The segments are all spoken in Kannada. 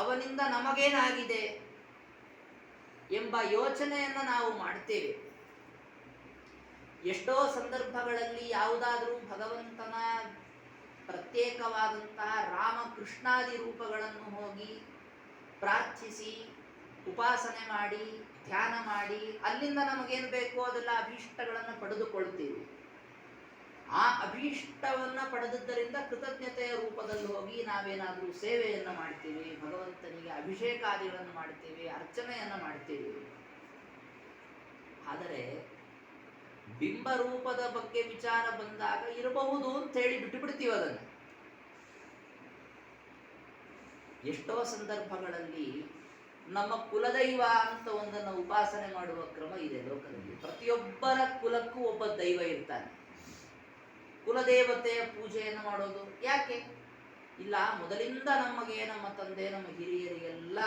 ಅವನಿಂದ ನಮಗೇನಾಗಿದೆ ಎಂಬ ಯೋಚನೆಯನ್ನು ನಾವು ಮಾಡ್ತೇವೆ. ಎಷ್ಟೋ ಸಂದರ್ಭಗಳಲ್ಲಿ ಯಾವುದಾದರೂ ಭಗವಂತನ ಪ್ರತ್ಯೇಕವಾದಂತಹ ರಾಮಕೃಷ್ಣಾದಿ ರೂಪಗಳನ್ನು ಹೋಗಿ ಪ್ರಾರ್ಥಿಸಿ ಉಪಾಸನೆ ಮಾಡಿ ಧ್ಯಾನ ಮಾಡಿ ಅಲ್ಲಿಂದ ನಮಗೇನು ಬೇಕೋ ಅದೆಲ್ಲ ಅಭೀಷ್ಟಗಳನ್ನು ಪಡೆದುಕೊಳ್ತೀವಿ. ಆ ಅಭೀಷ್ಟವನ್ನು ಪಡೆದದ್ದರಿಂದ ಕೃತಜ್ಞತೆಯ ರೂಪದಲ್ಲಿ ಹೋಗಿ ನಾವೇನಾದರೂ ಸೇವೆಯನ್ನು ಮಾಡ್ತೀವಿ, ಭಗವಂತನಿಗೆ ಅಭಿಷೇಕಾದಿಗಳನ್ನು ಮಾಡ್ತೀವಿ, ಅರ್ಚನೆಯನ್ನು ಮಾಡ್ತೀವಿ. ಆದರೆ ಬಿಂಬರೂಪದ ಬಗ್ಗೆ ವಿಚಾರ ಬಂದಾಗ ಇರಬಹುದು ಅಂತ ಹೇಳಿ ಬಿಟ್ಟು ಬಿಡ್ತೀವಿ ಅದನ್ನು. ಎಷ್ಟೋ ಸಂದರ್ಭಗಳಲ್ಲಿ ನಮ್ಮ ಕುಲದೈವ ಅಂತ ಒಂದನ್ನು ಉಪಾಸನೆ ಮಾಡುವ ಕ್ರಮ ಇದೆ ಲೋಕದಲ್ಲಿ. ಪ್ರತಿಯೊಬ್ಬರ ಕುಲಕ್ಕೂ ಒಬ್ಬ ದೈವ ಇರ್ತಾನೆ. ಕುಲದೇವತೆಯ ಪೂಜೆಯನ್ನು ಮಾಡೋದು ಯಾಕೆ? ಇಲ್ಲ, ಮೊದಲಿಂದ ನಮಗೆ ನಮ್ಮ ತಂದೆ ನಮ್ಮ ಹಿರಿಯರಿಗೆಲ್ಲ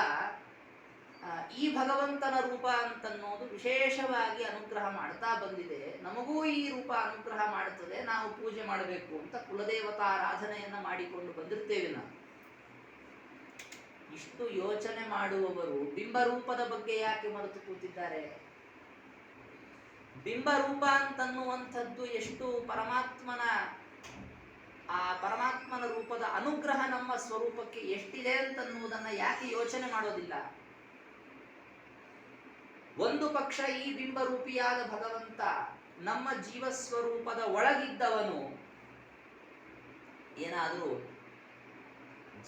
ಈ ಭಗವಂತನ ರೂಪ ಅಂತನ್ನೋದು ವಿಶೇಷವಾಗಿ ಅನುಗ್ರಹ ಮಾಡ್ತಾ ಬಂದಿದೆ, ನಮಗೂ ಈ ರೂಪ ಅನುಗ್ರಹ ಮಾಡುತ್ತದೆ, ನಾವು ಪೂಜೆ ಮಾಡಬೇಕು ಅಂತ ಕುಲದೇವತಾ ಆರಾಧನೆಯನ್ನು ಮಾಡಿಕೊಂಡು ಬಂದಿರ್ತೇವೆ ನಾವು. ಇಷ್ಟು ಯೋಚನೆ ಮಾಡುವವರು ಬಿಂಬರೂಪದ ಬಗ್ಗೆ ಯಾಕೆ ಮರೆತು ಕೂತಿದ್ದಾರೆ? ಬಿಂಬರೂಪ ಅಂತನ್ನುವಂಥದ್ದು ಎಷ್ಟು ಪರಮಾತ್ಮನ ರೂಪದ ಅನುಗ್ರಹ ನಮ್ಮ ಸ್ವರೂಪಕ್ಕೆ ಎಷ್ಟಿದೆ ಅಂತನ್ನುವುದನ್ನು ಯಾಕೆ ಯೋಚನೆ ಮಾಡೋದಿಲ್ಲ? ಒಂದು ಪಕ್ಷ ಈ ಬಿಂಬರೂಪಿಯಾದ ಭಗವಂತ ನಮ್ಮ ಜೀವಸ್ವರೂಪದ ಒಳಗಿದ್ದವನು ಏನಾದರೂ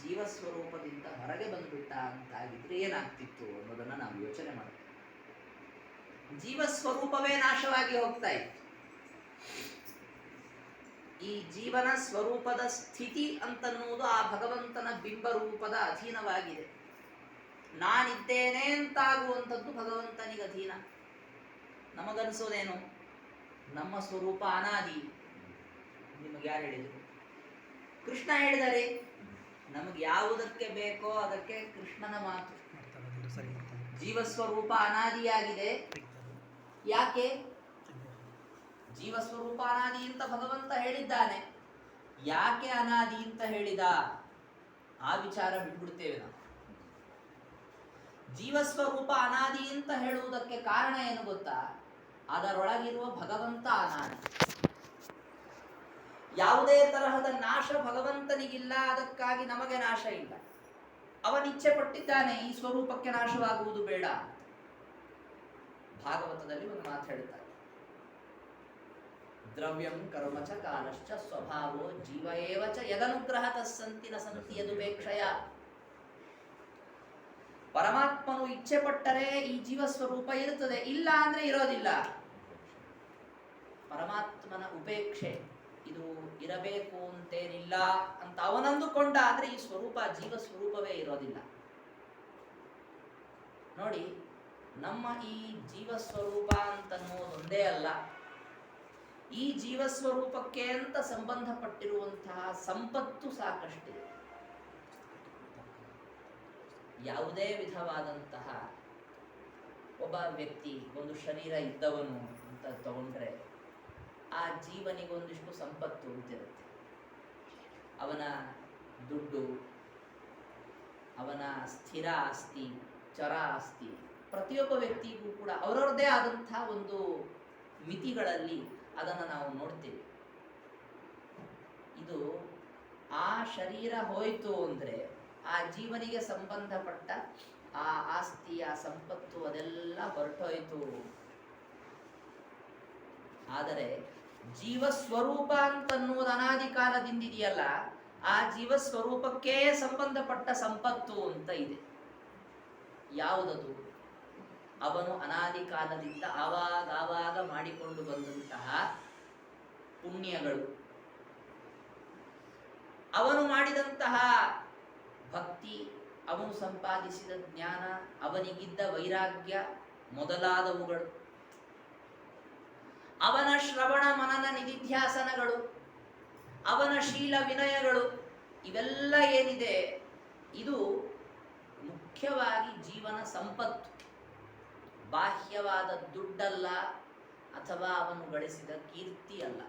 ಜೀವಸ್ವರೂಪದಿಂದ ಹೊರಗೆ ಬಂದ್ಬಿಟ್ಟ ಅಂತಾಗಿದ್ರೆ ಏನಾಗ್ತಿತ್ತು ಅನ್ನೋದನ್ನು ನಾವು ಯೋಚನೆ ಮಾಡಬೇಕು. ಜೀವಸ್ವರೂಪವೇ ನಾಶವಾಗಿ ಹೋಗ್ತಾ ಇತ್ತು. ಈ ಜೀವನ ಸ್ವರೂಪದ ಸ್ಥಿತಿ ಅಂತನ್ನುವುದು ಆ ಭಗವಂತನ ಬಿಂಬರೂಪದ ಅಧೀನವಾಗಿದೆ. ನಾನಿದ್ದೇನೆ ಅಂತಾಗುವಂಥದ್ದು ಭಗವಂತನಿಗೆ ಅಧೀನ. ನಮಗನ್ಸೋದೇನು? ನಮ್ಮ ಸ್ವರೂಪ ಅನಾದಿ. ನಿಮಗೆ ಯಾರು ಹೇಳಿದರು? ಕೃಷ್ಣ ಹೇಳಿದರೆ. ನಮಗೆ ಯಾವುದಕ್ಕೆ ಬೇಕೋ ಅದಕ್ಕೆ ಕೃಷ್ಣನ ಮಾತು. ಜೀವಸ್ವರೂಪ ಅನಾದಿಯಾಗಿದೆ. ಯಾಕೆ? ಜೀವಸ್ವರೂಪ ಅನಾದಿ ಅಂತ ಭಗವಂತ ಹೇಳಿದ್ದಾನೆ. ಯಾಕೆ ಅನಾದಿ ಅಂತ ಹೇಳಿದ ಆ ವಿಚಾರ ಬಿಟ್ಬಿಡ್ತೇವೆ ನಾವು. ಜೀವಸ್ವರೂಪ ಅನಾದಿ ಅಂತ ಹೇಳುವುದಕ್ಕೆ ಕಾರಣ ಏನು ಗೊತ್ತಾ? ಅದರೊಳಗಿರುವ ಭಗವಂತ ಅನಾದಿ. ಯಾವುದೇ ತರಹದ ನಾಶ ಭಗವಂತನಿಗಿಲ್ಲ, ಅದಕ್ಕಾಗಿ ನಮಗೆ ನಾಶ ಇಲ್ಲ. ಅವನಿಚ್ಛೆ ಪಟ್ಟಿದ್ದಾನೆ ಈ ಸ್ವರೂಪಕ್ಕೆ ನಾಶವಾಗುವುದು ಬೇಡ. ಭಾಗವತದಲ್ಲಿ ಒಂದು ಮಾತು ಹೇಳ್ತಾರೆ, ದ್ರವ್ಯಂ ಕರ್ಮ ಚ ಕಾಲಶ್ಚ ಸ್ವಭಾವೋ ಜೀವ ಏವ ಚ ಯದನುಗ್ರಹ ತಸ್ಸಂತಿ ನ ಸಂತಿ ಯದುಪೇಕ್ಷಯ. ಪರಮಾತ್ಮನು ಇಚ್ಛೆ ಪಟ್ಟರೆ ಈ ಜೀವ ಸ್ವರೂಪ ಇರುತ್ತದೆ, ಇಲ್ಲ ಅಂದ್ರೆ ಇರೋದಿಲ್ಲ. ಪರಮಾತ್ಮನ ಉಪೇಕ್ಷೆ, ಇದು ಇರಬೇಕು ಅಂತೇನಿಲ್ಲ ಅಂತ ಅವನಂದುಕೊಂಡ ಆದ್ರೆ ಈ ಸ್ವರೂಪ ಜೀವ ಸ್ವರೂಪವೇ ಇರೋದಿಲ್ಲ. ನೋಡಿ, ನಮ್ಮ ಈ ಜೀವಸ್ವರೂಪ ಅಂತನ್ನೋದೊಂದೇ ಅಲ್ಲ, ಈ ಜೀವಸ್ವರೂಪಕ್ಕೆ ಅಂತ ಸಂಬಂಧಪಟ್ಟಿರುವಂತಹ ಸಂಪತ್ತು ಸಾಕಷ್ಟಿದೆ. ಯಾವುದೇ ವಿಧವಾದಂತಹ ಒಬ್ಬ ವ್ಯಕ್ತಿ ಒಂದು ಶರೀರ ಇದ್ದವನು ಅಂತ ತಗೊಂಡ್ರೆ ಆ ಜೀವನಿಗೊಂದಿಷ್ಟು ಸಂಪತ್ತು ಅಂತಿರುತ್ತೆ. ಅವನ ದುಡ್ಡು, ಅವನ ಸ್ಥಿರ ಆಸ್ತಿ, ಚರ ಆಸ್ತಿ, ಪ್ರತಿಯೊಬ್ಬ ವ್ಯಕ್ತಿಗೂ ಕೂಡ ಅವರವ್ರದ್ದೇ ಆದಂತಹ ಒಂದು ಮಿತಿಗಳಲ್ಲಿ ಅದನ್ನು ನಾವು ನೋಡ್ತೀವಿ. ಇದು ಆ ಶರೀರ ಹೋಯಿತು ಅಂದರೆ ಆ ಜೀವನಿಗೆ ಸಂಬಂಧಪಟ್ಟ ಆ ಆಸ್ತಿ, ಆ ಸಂಪತ್ತು ಅದೆಲ್ಲ ಹೊರಟೋಯ್ತು. ಆದರೆ ಜೀವಸ್ವರೂಪ ಅಂತನ್ನುವುದು ಅನಾದಿ ಕಾಲದಿಂದಿದೆಯಲ್ಲ, ಆ ಜೀವಸ್ವರೂಪಕ್ಕೇ ಸಂಬಂಧಪಟ್ಟ ಸಂಪತ್ತು ಅಂತ ಇದೆ. ಯಾವುದದು? ಅವನು ಅನಾದಿ ಕಾಲದಿಂದ ಆವಾಗ ಮಾಡಿಕೊಂಡು ಬಂದಂತಹ ಪುಣ್ಯಗಳು, ಅವನು ಮಾಡಿದಂತಹ ಭಕ್ತಿ, ಅವನು ಸಂಪಾದಿಸಿದ ಜ್ಞಾನ, ಅವನಿಗಿದ್ದ ವೈರಾಗ್ಯ ಮೊದಲಾದವುಗಳು, ಅವನ ಶ್ರವಣ ಮನನ ನಿಧಿಧ್ಯಾಸನಗಳು, ಅವನ ಶೀಲ ವಿನಯಗಳು, ಇವೆಲ್ಲ ಏನಿದೆ ಇದು ಮುಖ್ಯವಾಗಿ ಜೀವನ ಸಂಪತ್ತು. ಬಾಹ್ಯವಾದ ದುಡ್ಡಲ್ಲ ಅಥವಾ ಅವನು ಗಳಿಸಿದ ಕೀರ್ತಿ ಅಲ್ಲ,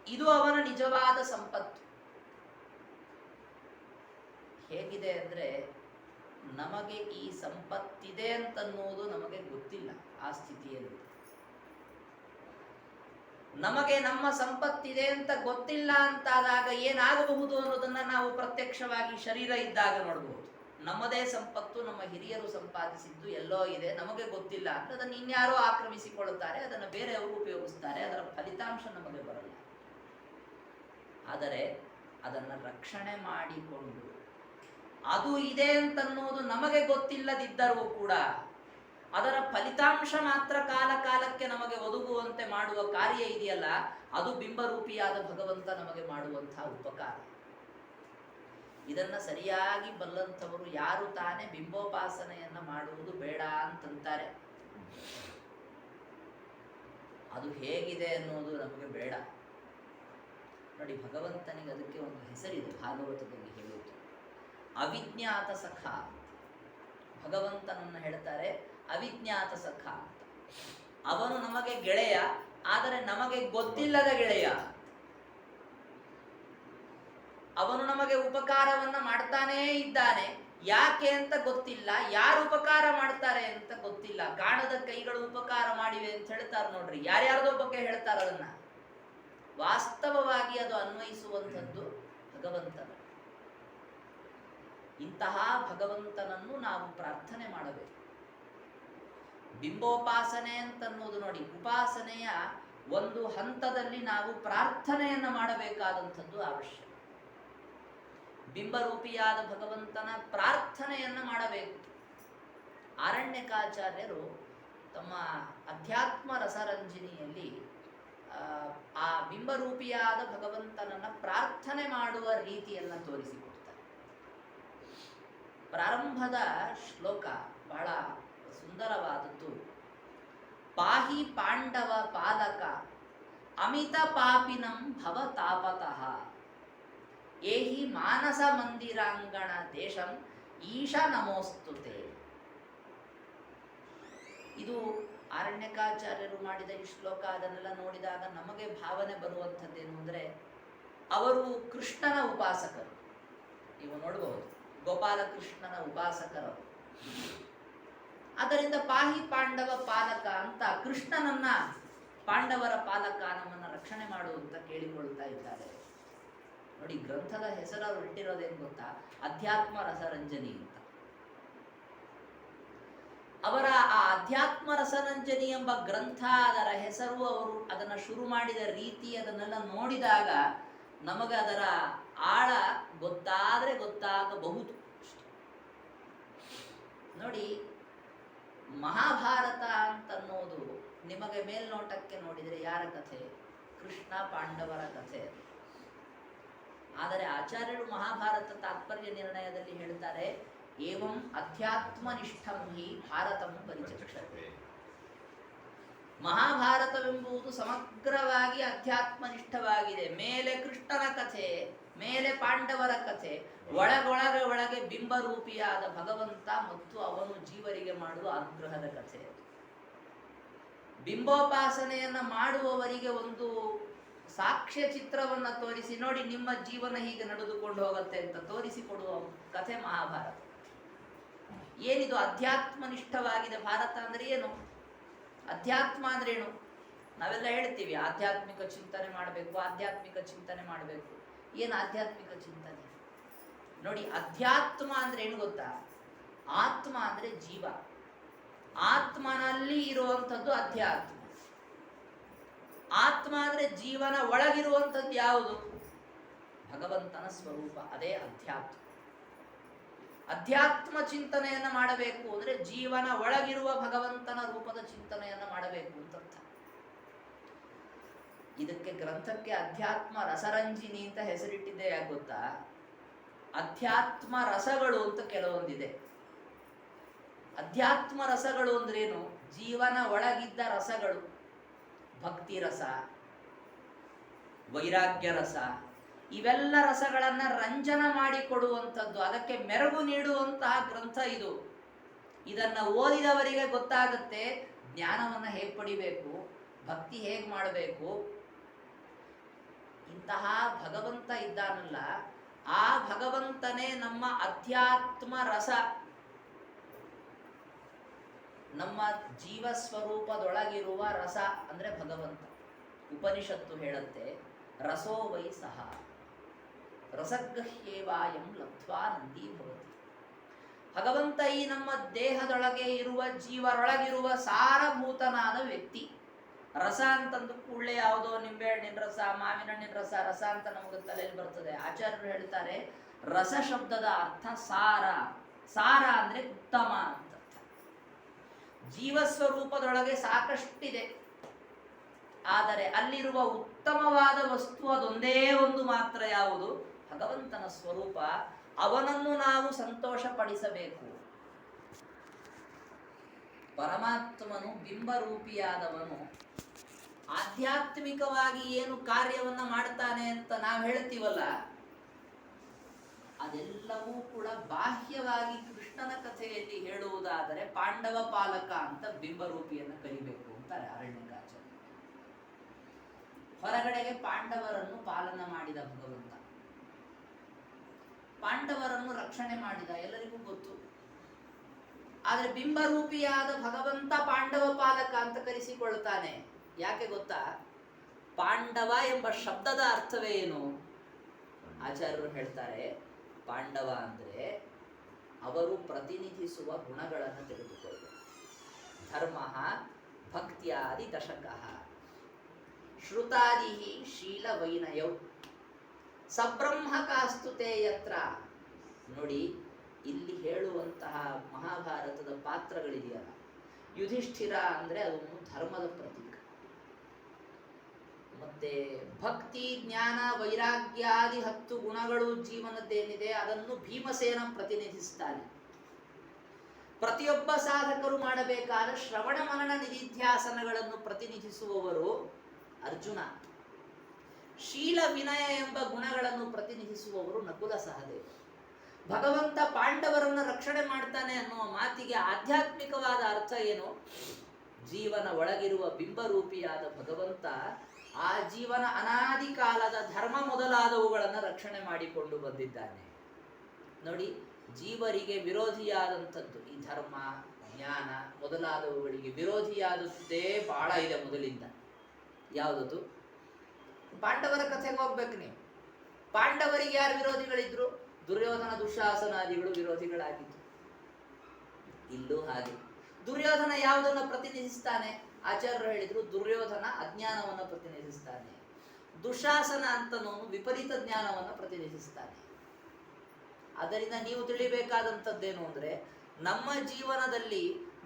ಇದು ಅವನ ನಿಜವಾದ ಸಂಪತ್ತು. ಹೇಗಿದೆ ಅಂದರೆ, ನಮಗೆ ಈ ಸಂಪತ್ತಿದೆ ಅಂತನ್ನುವುದು ನಮಗೆ ಗೊತ್ತಿಲ್ಲ. ಆ ಸ್ಥಿತಿಯಲ್ಲಿ ನಮಗೆ ನಮ್ಮ ಸಂಪತ್ತಿದೆ ಅಂತ ಗೊತ್ತಿಲ್ಲ ಅಂತಾದಾಗ ಏನಾಗಬಹುದು ಅನ್ನೋದನ್ನ ನಾವು ಪ್ರತ್ಯಕ್ಷವಾಗಿ ಶರೀರ ಇದ್ದಾಗ ನೋಡಬಹುದು. ನಮ್ಮದೇ ಸಂಪತ್ತು, ನಮ್ಮ ಹಿರಿಯರು ಸಂಪಾದಿಸಿದ್ದು ಎಲ್ಲೋ ಇದೆ, ನಮಗೆ ಗೊತ್ತಿಲ್ಲ ಅಂದ್ರೆ ಅದನ್ನು ಇನ್ಯಾರೋ ಆಕ್ರಮಿಸಿಕೊಳ್ಳುತ್ತಾರೆ, ಅದನ್ನು ಬೇರೆಯವರು ಉಪಯೋಗಿಸ್ತಾರೆ, ಅದರ ಫಲಿತಾಂಶ ನಮಗೆ ಬರಲ್ಲ. ಆದರೆ ಅದನ್ನು ರಕ್ಷಣೆ ಮಾಡಿಕೊಂಡು ಅದು ಇದೆ ಅಂತನ್ನುವುದು ನಮಗೆ ಗೊತ್ತಿಲ್ಲದಿದ್ದರೂ ಕೂಡ ಅದರ ಫಲಿತಾಂಶ ಮಾತ್ರ ಕಾಲ ಕಾಲಕ್ಕೆ ನಮಗೆ ಒದಗುವಂತೆ ಮಾಡುವ ಕಾರ್ಯ ಇದೆಯಲ್ಲ, ಅದು ಬಿಂಬರೂಪಿಯಾದ ಭಗವಂತ ನಮಗೆ ಮಾಡುವಂತಹ ಉಪಕಾರ. ಇದನ್ನ ಸರಿಯಾಗಿ ಬಲ್ಲಂಥವರು ಯಾರು ತಾನೇ ಬಿಂಬೋಪಾಸನೆಯನ್ನ ಮಾಡುವುದು ಬೇಡ ಅಂತಂತಾರೆ. ಅದು ಹೇಗಿದೆ ಅನ್ನೋದು ನಮಗೆ ಬೇಡ. ನೋಡಿ, ಭಗವಂತನಿಗೆ ಅದಕ್ಕೆ ಒಂದು ಹೆಸರಿದೆ, ಭಾಗವತದಲ್ಲಿ ಹೇಳುವುದು ಅವಿಜ್ಞಾತ ಸಖ. ಭಗವಂತನನ್ನ ಹೇಳ್ತಾರೆ ಅವಿಜ್ಞಾತ ಸಖ ಅಂತ. ಅವನು ನಮಗೆ ಗೆಳೆಯ, ಆದರೆ ನಮಗೆ ಗೊತ್ತಿಲ್ಲದ ಗೆಳೆಯ. ಅವನು ನಮಗೆ ಉಪಕಾರವನ್ನ ಮಾಡ್ತಾನೇ ಇದ್ದಾನೆ, ಯಾಕೆ ಅಂತ ಗೊತ್ತಿಲ್ಲ, ಯಾರು ಉಪಕಾರ ಮಾಡ್ತಾರೆ ಅಂತ ಗೊತ್ತಿಲ್ಲ. ಕಾಣದ ಕೈಗಳು ಉಪಕಾರ ಮಾಡಿವೆ ಅಂತ ಹೇಳ್ತಾರೆ ನೋಡ್ರಿ, ಯಾರ್ಯಾರ್ದೋ ಬಗ್ಗೆ ಹೇಳ್ತಾರೆ. ಅದನ್ನ ವಾಸ್ತವವಾಗಿ ಅದು ಅನ್ವಯಿಸುವಂಥದ್ದು ಭಗವಂತನ. ಇಂತಹ ಭಗವಂತನನ್ನು ನಾವು ಪ್ರಾರ್ಥನೆ ಮಾಡಬೇಕು. ಬಿಂಬೋಪಾಸನೆ ಅಂತನ್ನುವುದು ನೋಡಿ, ಉಪಾಸನೆಯ ಒಂದು ಹಂತದಲ್ಲಿ ನಾವು ಪ್ರಾರ್ಥನೆಯನ್ನ ಮಾಡಬೇಕಾದಂಥದ್ದು ಅವಶ್ಯ. ಬಿಂಬರೂಪಿಯಾದ ಭಗವಂತನ ಪ್ರಾರ್ಥನೆಯನ್ನ ಮಾಡಬೇಕು. ಆರಣ್ಯಕಾಚಾರ್ಯರು ತಮ್ಮ ಅಧ್ಯಾತ್ಮ ರಸರಂಜನಿಯಲ್ಲಿ ಆ ಬಿಂಬರೂಪಿಯಾದ ಭಗವಂತನನ್ನ ಪ್ರಾರ್ಥನೆ ಮಾಡುವ ರೀತಿಯನ್ನ ತೋರಿಸಿಕೊಡ್ತಾರೆ. ಪ್ರಾರಂಭದ ಶ್ಲೋಕ ಬಹಳ ಸುಂದರವಾದದ್ದು. ಪಾಹಿ ಪಾಂಡವ ಪಾಲಕ ಅಮಿತ ಪಾಪಿನಂ ಭವ ತಾಪತಃ ಏಹಿ ಮಾನಸ ಮಂದಿರಾಂಗಣ ದೇಶಂ ಈಶ ನಮೋಸ್ತುತೆ. ಇದು ಆರಣ್ಯಕಾಚಾರ್ಯರು ಮಾಡಿದ ಈ ಶ್ಲೋಕ. ಅದನ್ನೆಲ್ಲ ನೋಡಿದಾಗ ನಮಗೆ ಭಾವನೆ ಬರುವಂಥದ್ದೇನು ಅಂದರೆ, ಅವರು ಕೃಷ್ಣನ ಉಪಾಸಕರು. ನೀವು ನೋಡಬಹುದು, ಗೋಪಾಲಕೃಷ್ಣನ ಉಪಾಸಕರು. ಆದ್ದರಿಂದ ಪಾಹಿ ಪಾಂಡವ ಪಾಲಕ ಅಂತ ಕೃಷ್ಣನನ್ನ, ಪಾಂಡವರ ಪಾಲಕ, ನಮ್ಮನ್ನ ರಕ್ಷಣೆ ಮಾಡುವಂತ ಕೇಳಿಕೊಳ್ತಾ ಇದ್ದಾರೆ. ನೋಡಿ, ಗ್ರಂಥದ ಹೆಸರು ಅವರು ಇಟ್ಟಿರೋದೇನು ಗೊತ್ತಾ? ಅಧ್ಯಾತ್ಮ ರಸರಂಜನಿ ಅಂತ. ಅವರ ಆ ಅಧ್ಯಾತ್ಮ ರಸರಂಜನಿ ಎಂಬ ಗ್ರಂಥ, ಅದರ ಹೆಸರು, ಅವರು ಅದನ್ನು ಶುರು ಮಾಡಿದ ರೀತಿ, ಅದನ್ನೆಲ್ಲ ನೋಡಿದಾಗ ನಮಗೆ ಅದರ ಆಳ ಗೊತ್ತಾದರೆ ಗೊತ್ತಾಗಬಹುದು. ನೋಡಿ, ಮಹಾಭಾರತ ಅಂತನ್ನೋದು ನಿಮಗೆ ಮೇಲ್ನೋಟಕ್ಕೆ ನೋಡಿದರೆ ಯಾರ ಕಥೆ? ಕೃಷ್ಣ ಪಾಂಡವರ ಕಥೆ. ಆದರೆ ಆಚಾರ್ಯರು ಮಹಾಭಾರತ ತಾತ್ಪರ್ಯ ನಿರ್ಣಯದಲ್ಲಿ ಹೇಳ್ತಾರೆ, ಏವಂ ಅಧ್ಯಾತ್ಮನಿಷ್ಠಂ ಹಿ ಭಾರತಂ ಪರಿಚಕ್ಷತೆ. ಮಹಾಭಾರತವೆಂಬುದು ಸಮಗ್ರವಾಗಿ ಅಧ್ಯಾತ್ಮನಿಷ್ಠವಾಗಿದೆ. ಮೇಲೆ ಕೃಷ್ಣನ ಕಥೆ, ಮೇಲೆ ಪಾಂಡವರ ಕಥೆ, ಒಳಗೆ ಬಿಂಬರೂಪಿಯಾದ ಭಗವಂತ ಮತ್ತು ಅವನು ಜೀವರಿಗೆ ಮಾಡುವ ಅನುಗ್ರಹದ ಕಥೆ. ಬಿಂಬೋಪಾಸನೆಯನ್ನ ಮಾಡುವವರಿಗೆ ಒಂದು ಸಾಕ್ಷ್ಯ ಚಿತ್ರವನ್ನ ತೋರಿಸಿ, ನೋಡಿ ನಿಮ್ಮ ಜೀವನ ಹೀಗೆ ನಡೆದುಕೊಂಡು ಹೋಗುತ್ತೆ ಅಂತ ತೋರಿಸಿಕೊಡುವ ಕಥೆ ಮಹಾಭಾರತ. ಏನಿದು ಅಧ್ಯಾತ್ಮನಿಷ್ಠವಾಗಿದೆ ಭಾರತ ಅಂದ್ರೆ ಏನು? ಅಧ್ಯಾತ್ಮ ಅಂದ್ರೆ ಏನು? ನಾವೆಲ್ಲ ಹೇಳ್ತೀವಿ ಆಧ್ಯಾತ್ಮಿಕ ಚಿಂತನೆ ಮಾಡಬೇಕು, ಆಧ್ಯಾತ್ಮಿಕ ಚಿಂತನೆ ಮಾಡಬೇಕು. ಏನು ಆಧ್ಯಾತ್ಮಿಕ ಚಿಂತನೆ? ನೋಡಿ, ಅಧ್ಯಾತ್ಮ ಅಂದ್ರೆ ಏನು ಗೊತ್ತಾ? ಆತ್ಮ ಅಂದ್ರೆ ಜೀವ, ಆತ್ಮನಲ್ಲಿ ಇರುವಂಥದ್ದು ಅಧ್ಯಾತ್ಮ. ಆತ್ಮ ಅಂದ್ರೆ ಜೀವನ ಒಳಗಿರುವಂಥದ್ದು ಯಾವುದು? ಭಗವಂತನ ಸ್ವರೂಪ, ಅದೇ ಅಧ್ಯಾತ್ಮ. ಅಧ್ಯಾತ್ಮ ಚಿಂತನೆಯನ್ನ ಮಾಡಬೇಕು ಅಂದ್ರೆ ಜೀವನ ಒಳಗಿರುವ ಭಗವಂತನ ರೂಪದ ಚಿಂತನೆಯನ್ನ ಮಾಡಬೇಕು ಅಂತ ಅರ್ಥ. ಇದಕ್ಕೆ ಗ್ರಂಥಕ್ಕೆ ಅಧ್ಯಾತ್ಮ ರಸರಂಜಿನಿ ಅಂತ ಹೆಸರಿಟ್ಟಿದ್ದೆ. ಯಾಕೆ ಗೊತ್ತಾ? ಅಧ್ಯಾತ್ಮ ರಸಗಳು ಅಂತ ಕೆಲವೊಂದಿದೆ. ಅಧ್ಯಾತ್ಮ ರಸಗಳು ಅಂದ್ರೇನು? ಜೀವನ ಒಳಗಿದ್ದ ರಸಗಳು. ಭಕ್ತಿ ರಸ, ವೈರಾಗ್ಯ ರಸ, ಇವೆಲ್ಲ ರಸಗಳನ್ನ ರಂಜನ ಮಾಡಿಕೊಡುವಂಥದ್ದು, ಅದಕ್ಕೆ ಮೆರುಗು ನೀಡುವಂತಹ ಗ್ರಂಥ ಇದು. ಇದನ್ನ ಓದಿದವರಿಗೆ ಗೊತ್ತಾಗುತ್ತೆ ಜ್ಞಾನವನ್ನ ಹೇಗೆ ಪಡಿಬೇಕು, ಭಕ್ತಿ ಹೇಗೆ ಮಾಡಬೇಕು. ಇಂತಹ ಭಗವಂತ ಇದ್ದಾನಲ್ಲ, ಆ ಭಗವಂತನೇ ನಮ್ಮ ಅಧ್ಯಾತ್ಮ ರಸ. ನಮ್ಮ ಜೀವಸ್ವರೂಪದೊಳಗಿರುವ ರಸ ಅಂದರೆ ಭಗವಂತ. ಉಪನಿಷತ್ತು ಹೇಳುತ್ತೆ, ರಸೋ ವೈ ಸಹ ರಸಗಹ್ಯೇವಾಯಂ ಲಬ್ಧ್ವಾ ನಂದಿ ಭವತಿ. ಭಗವಂತ ಈ ನಮ್ಮ ದೇಹದೊಳಗೆ ಇರುವ ಜೀವರೊಳಗಿರುವ ಸಾರಭೂತನಾದ ವ್ಯಕ್ತಿ. ರಸ ಅಂತಂದು ಕೂಡಲೇ ಯಾವುದೋ ನಿಂಬೆಹಣ್ಣಿನ ರಸ, ಮಾವಿನ ಹಣ್ಣಿನ ರಸ, ರಸ ಅಂತ ನಮಗೆ ತಲೆಯಲ್ಲಿ ಬರ್ತದೆ. ಆಚಾರ್ಯರು ಹೇಳ್ತಾರೆ, ರಸ ಶಬ್ದದ ಅರ್ಥ ಸಾರ. ಸಾರ ಅಂದ್ರೆ ಉತ್ತಮ ಅಂತ. ಜೀವಸ್ವರೂಪದೊಳಗೆ ಸಾಕಷ್ಟಿದೆ, ಆದರೆ ಅಲ್ಲಿರುವ ಉತ್ತಮವಾದ ವಸ್ತು ಅದೊಂದೇ ಒಂದು ಮಾತ್ರ. ಯಾವುದು? ಭಗವಂತನ ಸ್ವರೂಪ. ಅವನನ್ನು ನಾವು ಸಂತೋಷ ಪಡಿಸಬೇಕು. ಪರಮಾತ್ಮನು ಬಿಂಬರೂಪಿಯಾದವನು ಆಧ್ಯಾತ್ಮಿಕವಾಗಿ ಏನು ಕಾರ್ಯವನ್ನ ಮಾಡ್ತಾನೆ ಅಂತ ನಾವು ಹೇಳ್ತೀವಲ್ಲ, ಅದೆಲ್ಲವೂ ಕೂಡ ಬಾಹ್ಯವಾಗಿ ಕೃಷ್ಣನ ಕಥೆಯಲ್ಲಿ ಹೇಳುವುದಾದರೆ ಪಾಂಡವ ಪಾಲಕ ಅಂತ ಬಿಂಬರೂಪಿಯನ್ನು ಕರಿಬೇಕು ಅಂತಾರೆ ಅರಣ್ಯಕಾಚಾರ್ಯ. ಹೊರಗಡೆಗೆ ಪಾಂಡವರನ್ನು ಪಾಲನ ಮಾಡಿದ ಭಗವಂತ, ಪಾಂಡವರನ್ನು ರಕ್ಷಣೆ ಮಾಡಿದ, ಎಲ್ಲರಿಗೂ ಗೊತ್ತು. ಆದರೆ ಬಿಂಬರೂಪಿಯಾದ ಭಗವಂತ ಪಾಂಡವ ಪಾಲಕ ಅಂತ ಕರೆಸಿಕೊಳ್ತಾನೆ. ಯಾಕೆ ಗೊತ್ತಾ? ಪಾಂಡವ ಎಂಬ ಶಬ್ದದ ಅರ್ಥವೇ ಏನು? ಆಚಾರ್ಯರು ಹೇಳ್ತಾರೆ, ಪಾಂಡವ ಅಂದ್ರೆ ಅವರು ಪ್ರತಿನಿಧಿಸುವ ಗುಣಗಳನ್ನು ತೆಗೆದುಕೊಳ್ಳಬೇಕು. ಧರ್ಮ ಭಕ್ತ್ಯಾದಿ ದಶಕಃ ಶ್ರುತಾದಿ ಶೀಲ ವೈನಯೌ ಸಬ್ರಹ್ಮಕಾಸ್ತುತೆ ಯತ್ರ. ನೋಡಿ, ಇಲ್ಲಿ ಹೇಳುವಂತಹ ಮಹಾಭಾರತದ ಪಾತ್ರಗಳಿದೆಯಲ್ಲ, ಯುಧಿಷ್ಠಿರ ಅಂದ್ರೆ ಅದೊಂದು ಧರ್ಮದ ಪ್ರತೀಕ. ಮತ್ತೆ ಭಕ್ತಿ, ಜ್ಞಾನ, ವೈರಾಗ್ಯಾದಿ 10 ಗುಣಗಳು ಜೀವನದ್ದೇನಿದೆ ಅದನ್ನು ಭೀಮಸೇನ ಪ್ರತಿನಿಧಿಸ್ತಾನೆ. ಪ್ರತಿಯೊಬ್ಬ ಸಾಧಕರು ಮಾಡಬೇಕಾದ ಶ್ರವಣ ಮನನ ನಿಧಿಧ್ಯಾಸನಗಳನ್ನು ಪ್ರತಿನಿಧಿಸುವವರು ಅರ್ಜುನ. ಶೀಲ ವಿನಯ ಎಂಬ ಗುಣಗಳನ್ನು ಪ್ರತಿನಿಧಿಸುವವರು ನಕುಲ ಸಹದೇವ. ಭಗವಂತ ಪಾಂಡವರನ್ನು ರಕ್ಷಣೆ ಮಾಡ್ತಾನೆ ಅನ್ನುವ ಮಾತಿಗೆ ಆಧ್ಯಾತ್ಮಿಕವಾದ ಅರ್ಥ ಏನು? ಜೀವನ ಒಳಗಿರುವ ಬಿಂಬರೂಪಿಯಾದ ಭಗವಂತ ಆ ಜೀವನ ಅನಾದಿ ಕಾಲದ ಧರ್ಮ ಮೊದಲಾದವುಗಳನ್ನು ರಕ್ಷಣೆ ಮಾಡಿಕೊಂಡು ಬಂದಿದ್ದಾನೆ. ನೋಡಿ, ಜೀವರಿಗೆ ವಿರೋಧಿಯಾದಂಥದ್ದು ಈ ಧರ್ಮ, ಜ್ಞಾನ ಮೊದಲಾದವುಗಳಿಗೆ ವಿರೋಧಿಯಾದದ್ದೇ ಬಹಳ ಇದೆ ಮೊದಲಿಂದ. ಯಾವುದದು? ಪಾಂಡವರ ಕಥೆಗೆ ಹೋಗ್ಬೇಕು ನೀವು. ಪಾಂಡವರಿಗೆ ಯಾರು ವಿರೋಧಿಗಳಿದ್ರು? ದುರ್ಯೋಧನ, ದುಶ್ಯಾಸನಾದಿಗಳು ವಿರೋಧಿಗಳಾಗಿದ್ರು. ಇಲ್ಲೂ ಹಾಗೆ. ದುರ್ಯೋಧನ ಯಾವುದನ್ನು ಪ್ರತಿನಿಧಿಸ್ತಾನೆ? ಆಚಾರ್ಯರು ಹೇಳಿದ್ರು, ದುರ್ಯೋಧನ ಅಜ್ಞಾನವನ್ನು ಪ್ರತಿನಿಧಿಸ್ತಾನೆ. ದುಶಾಸನ ಅಂತನೋನು ವಿಪರೀತ ಜ್ಞಾನವನ್ನು ಪ್ರತಿನಿಧಿಸ್ತಾನೆ. ಅದರಿಂದ ನೀವು ತಿಳಿಬೇಕಾದಂಥದ್ದೇನು ಅಂದ್ರೆ, ನಮ್ಮ ಜೀವನದಲ್ಲಿ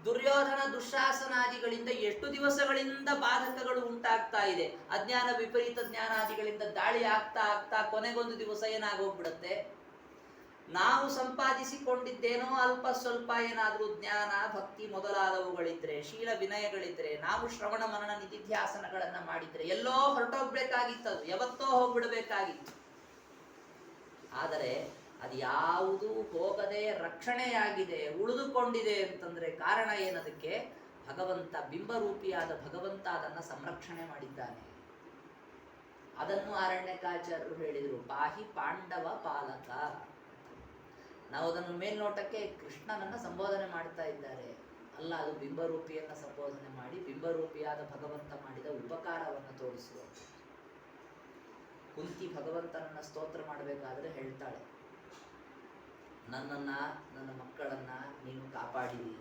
ದುರ್ಯೋಧನ ದುಶಾಸನಾದಿಗಳಿಂದ ಎಷ್ಟು ದಿವಸಗಳಿಂದ ಬಾಧಕಗಳು ಉಂಟಾಗ್ತಾ ಇದೆ. ಅಜ್ಞಾನ ವಿಪರೀತ ಜ್ಞಾನಾದಿಗಳಿಂದ ದಾಳಿ ಆಗ್ತಾ ಆಗ್ತಾ ಕೊನೆಗೊಂದು ದಿವಸ ಏನಾಗೋಗ್ಬಿಡುತ್ತೆ, ನಾವು ಸಂಪಾದಿಸಿಕೊಂಡಿದ್ದೇನೋ ಅಲ್ಪ ಸ್ವಲ್ಪ ಏನಾದರೂ ಜ್ಞಾನ, ಭಕ್ತಿ ಮೊದಲಾದವುಗಳಿದ್ರೆ, ಶೀಲ ವಿನಯಗಳಿದ್ರೆ, ನಾವು ಶ್ರವಣ ಮನನ ನಿಧಿಧ್ಯಾಸನಗಳನ್ನ ಮಾಡಿದ್ರೆ ಎಲ್ಲೋ ಹೊರಟೋಗ್ಬೇಕಾಗಿತ್ತು, ಯಾವತ್ತೋ ಹೋಗ್ಬಿಡಬೇಕಾಗಿತ್ತು. ಆದರೆ ಅದು ಯಾವುದೂ ಹೋಗದೆ ರಕ್ಷಣೆಯಾಗಿದೆ, ಉಳಿದುಕೊಂಡಿದೆ ಅಂತಂದ್ರೆ ಕಾರಣ ಏನದಕ್ಕೆ? ಭಗವಂತ, ಬಿಂಬರೂಪಿಯಾದ ಭಗವಂತ ಅದನ್ನ ಸಂರಕ್ಷಣೆ ಮಾಡಿದ್ದಾನೆ. ಅದನ್ನು ಅರಣ್ಯಕಾಚಾರ್ಯರು ಹೇಳಿದರು, ಪಾಹಿ ಪಾಂಡವ ಪಾಲಕ. ನಾವು ಅದನ್ನು ಮೇಲ್ನೋಟಕ್ಕೆ ಕೃಷ್ಣನನ್ನ ಸಂಬೋಧನೆ ಮಾಡ್ತಾ ಇದ್ದಾರೆ, ಅಲ್ಲ, ಅದು ಬಿಂಬರೂಪಿಯನ್ನ ಸಂಬೋಧನೆ ಮಾಡಿ ಬಿಂಬರೂಪಿಯಾದ ಭಗವಂತ ಮಾಡಿದ ಉಪಕಾರವನ್ನು ತೋರಿಸುವ. ಕುಂತಿ ಭಗವಂತನನ್ನ ಸ್ತೋತ್ರ ಮಾಡಬೇಕಾದ್ರೆ ಹೇಳ್ತಾಳೆ, ನನ್ನನ್ನ, ನನ್ನ ಮಕ್ಕಳನ್ನ ನೀನು ಕಾಪಾಡಿದಿ.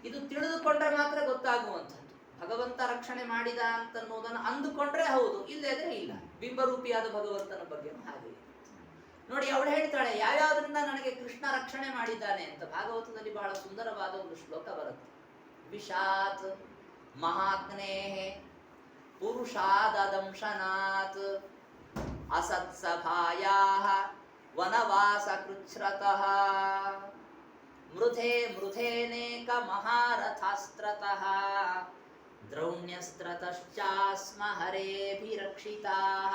ಇದು ತಿಳಿದುಕೊಂಡ್ರೆ ಮಾತ್ರ ಗೊತ್ತಾಗುವಂಥದ್ದು. ಭಗವಂತ ರಕ್ಷಣೆ ಮಾಡಿದ ಅಂತನ್ನೋದನ್ನು ಅಂದುಕೊಂಡ್ರೆ ಹೌದು, ಇಲ್ಲದ್ರೆ ಇಲ್ಲ. ಬಿಂಬರೂಪಿಯಾದ ಭಗವಂತನ ಬಗ್ಗೆ ಹಾಗೆ ನೋಡಿ, ಅವಳು ಹೇಳ್ತಾಳೆ ಯಾವ್ಯಾವುದರಿಂದ ನನಗೆ ಕೃಷ್ಣ ರಕ್ಷಣೆ ಮಾಡಿದ್ದಾನೆ ಅಂತ. ಭಾಗವತದಲ್ಲಿ ಬಹಳ ಸುಂದರವಾದ ಒಂದು ಶ್ಲೋಕ ಬರುತ್ತೆ. ವಿಷಾತ್ ಮಹಾಗ್ನೇಃ ಪುರುಷಾದಂಶನಾತ್ ಅಸತ್ಸಭಾಯಾಃ ವನವಾಸ ಕೃಚ್ಛ್ರತಃ ಮೃಧೇ ಮೃಧೇನೇಕ ಮಹಾರಥಾಸ್ತ್ರತಃ ದ್ರೌಣ್ಯಸ್ತ್ರತಶ್ಚಾಸ್ಮ ಹರೇಭಿರಕ್ಷಿತಾಃ.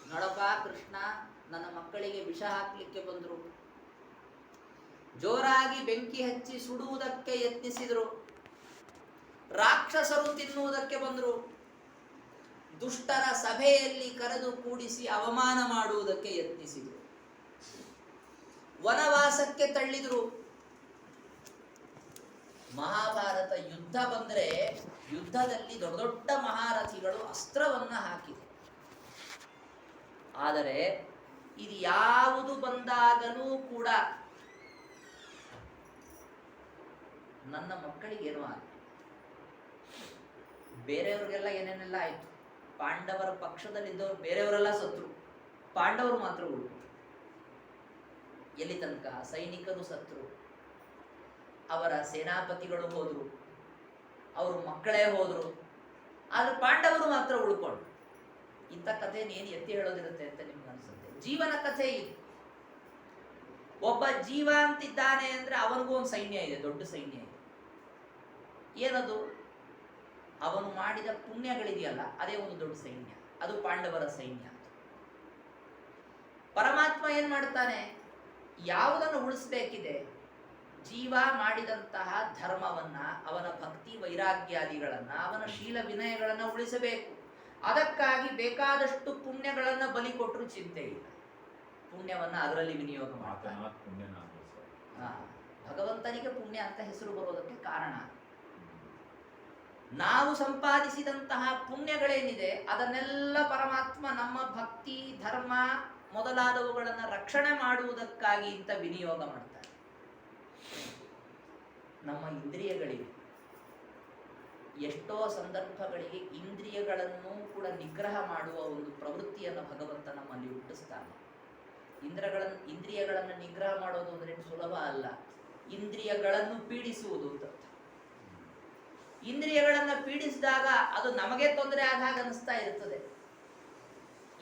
ನೋಡಪ್ಪ, ಕೃಷ್ಣ ನನ್ನ ಮಕ್ಕಳಿಗೆ ವಿಷ ಹಾಕ್ಲಿಕ್ಕೆ ಬಂದ್ರು, ಜೋರಾಗಿ ಬೆಂಕಿ ಹಚ್ಚಿ ಸುಡುವುದಕ್ಕೆ ಯತ್ನಿಸಿದ್ರು, ರಾಕ್ಷಸರು ತಿನ್ನುವುದಕ್ಕೆ ಬಂದ್ರು, ದುಷ್ಟರ ಸಭೆಯಲ್ಲಿ ಕರೆದು ಕೂಡಿಸಿ ಅವಮಾನ ಮಾಡುವುದಕ್ಕೆ ಯತ್ನಿಸಿದರು, ವನವಾಸಕ್ಕೆ ತಳ್ಳಿದ್ರು, ಮಹಾಭಾರತ ಯುದ್ಧ ಬಂದರೆ ಯುದ್ಧದಲ್ಲಿ ದೊಡ್ಡ ದೊಡ್ಡ ಮಹಾರಥಿಗಳು ಅಸ್ತ್ರವನ್ನ ಹಾಕಿದೆ. ಆದರೆ ಇದು ಯಾವುದು ಬಂದಾಗಲೂ ಕೂಡ ನನ್ನ ಮಕ್ಕಳಿಗೆ ಏನೂ ಆಗಲಿ, ಬೇರೆಯವ್ರಿಗೆಲ್ಲ ಏನೇನೆಲ್ಲ ಆಯ್ತು. ಪಾಂಡವರ ಪಕ್ಷದಲ್ಲಿದ್ದವರು ಬೇರೆಯವರೆಲ್ಲ ಸತ್ರು, ಪಾಂಡವರು ಮಾತ್ರ ಉಳಿದ್ರು. ಎಲ್ಲಿ ತನಕ? ಸೈನಿಕರು ಸತ್ರು, ಅವರ ಸೇನಾಪತಿಗಳು ಹೋದ್ರು, ಅವ್ರ ಮಕ್ಕಳೇ ಹೋದ್ರು, ಆದ್ರೆ ಪಾಂಡವರು ಮಾತ್ರ ಉಳ್ಕೊಂಡು. ಇಂಥ ಕಥೆ ಏನು ಎತ್ತಿ ಹೇಳೋದಿರುತ್ತೆ ಅಂತ ನಿಮ್ಗೆ ಅನ್ಸುತ್ತೆ? ಜೀವನ ಕಥೆ ಇದು. ಒಬ್ಬ ಜೀವ ಅಂತಿದ್ದಾನೆ ಅಂದ್ರೆ ಅವನಿಗೂ ಒಂದು ಸೈನ್ಯ ಇದೆ, ದೊಡ್ಡ ಸೈನ್ಯ ಇದೆ. ಏನದು? ಅವನು ಮಾಡಿದ ಪುಣ್ಯಗಳಿದೆಯಲ್ಲ, ಅದೇ ಒಂದು ದೊಡ್ಡ ಸೈನ್ಯ. ಅದು ಪಾಂಡವರ ಸೈನ್ಯ. ಪರಮಾತ್ಮ ಏನ್ ಮಾಡ್ತಾನೆ? ಯಾವುದನ್ನು ಉಳಿಸ್ಬೇಕಿದೆ? ಜೀವ ಮಾಡಿದಂತಹ ಧರ್ಮವನ್ನ, ಅವನ ಭಕ್ತಿ ವೈರಾಗ್ಯಾದಿಗಳನ್ನ, ಅವನ ಶೀಲ ವಿನಯಗಳನ್ನ ಉಳಿಸಬೇಕು. ಅದಕ್ಕಾಗಿ ಬೇಕಾದಷ್ಟು ಪುಣ್ಯಗಳನ್ನ ಬಲಿ ಕೊಟ್ಟರು ಚಿಂತೆ ಇಲ್ಲ. ಪುಣ್ಯವನ್ನ ಅದರಲ್ಲಿ ವಿನಿಯೋಗ ಮಾಡ್ತಾನೆ. ಭಗವಂತನಿಗೆ ಪುಣ್ಯ ಅಂತ ಹೆಸರು ಬರೋದಕ್ಕೆ ಕಾರಣ, ನಾವು ಸಂಪಾದಿಸಿದಂತಹ ಪುಣ್ಯಗಳೇನಿದೆ ಅದನ್ನೆಲ್ಲ ಪರಮಾತ್ಮ ನಮ್ಮ ಭಕ್ತಿ ಧರ್ಮ ಮೊದಲಾದವುಗಳನ್ನು ರಕ್ಷಣೆ ಮಾಡುವುದಕ್ಕಾಗಿ ಇಂಥ ವಿನಿಯೋಗ ಮಾಡ್ತಾರೆ. ನಮ್ಮ ಇಂದ್ರಿಯಗಳಿವೆ, ಎಷ್ಟೋ ಸಂದರ್ಭಗಳಿಗೆ ಇಂದ್ರಿಯಗಳನ್ನು ಕೂಡ ನಿಗ್ರಹ ಮಾಡುವ ಒಂದು ಪ್ರವೃತ್ತಿಯನ್ನು ಭಗವಂತ ನಮ್ಮಲ್ಲಿ ಹುಟ್ಟಿಸ್ತಾನೆ. ಇಂದ್ರಿಯಗಳನ್ನು ನಿಗ್ರಹ ಮಾಡೋದು ಅಂದ್ರೆ ಸುಲಭ ಅಲ್ಲ. ಇಂದ್ರಿಯಗಳನ್ನು ಪೀಡಿಸುವುದು ಅಂತ. ಇಂದ್ರಿಯಗಳನ್ನು ಪೀಡಿಸಿದಾಗ ಅದು ನಮಗೆ ತೊಂದರೆ ಆದಾಗ ಅನಿಸ್ತಾ ಇರ್ತದೆ.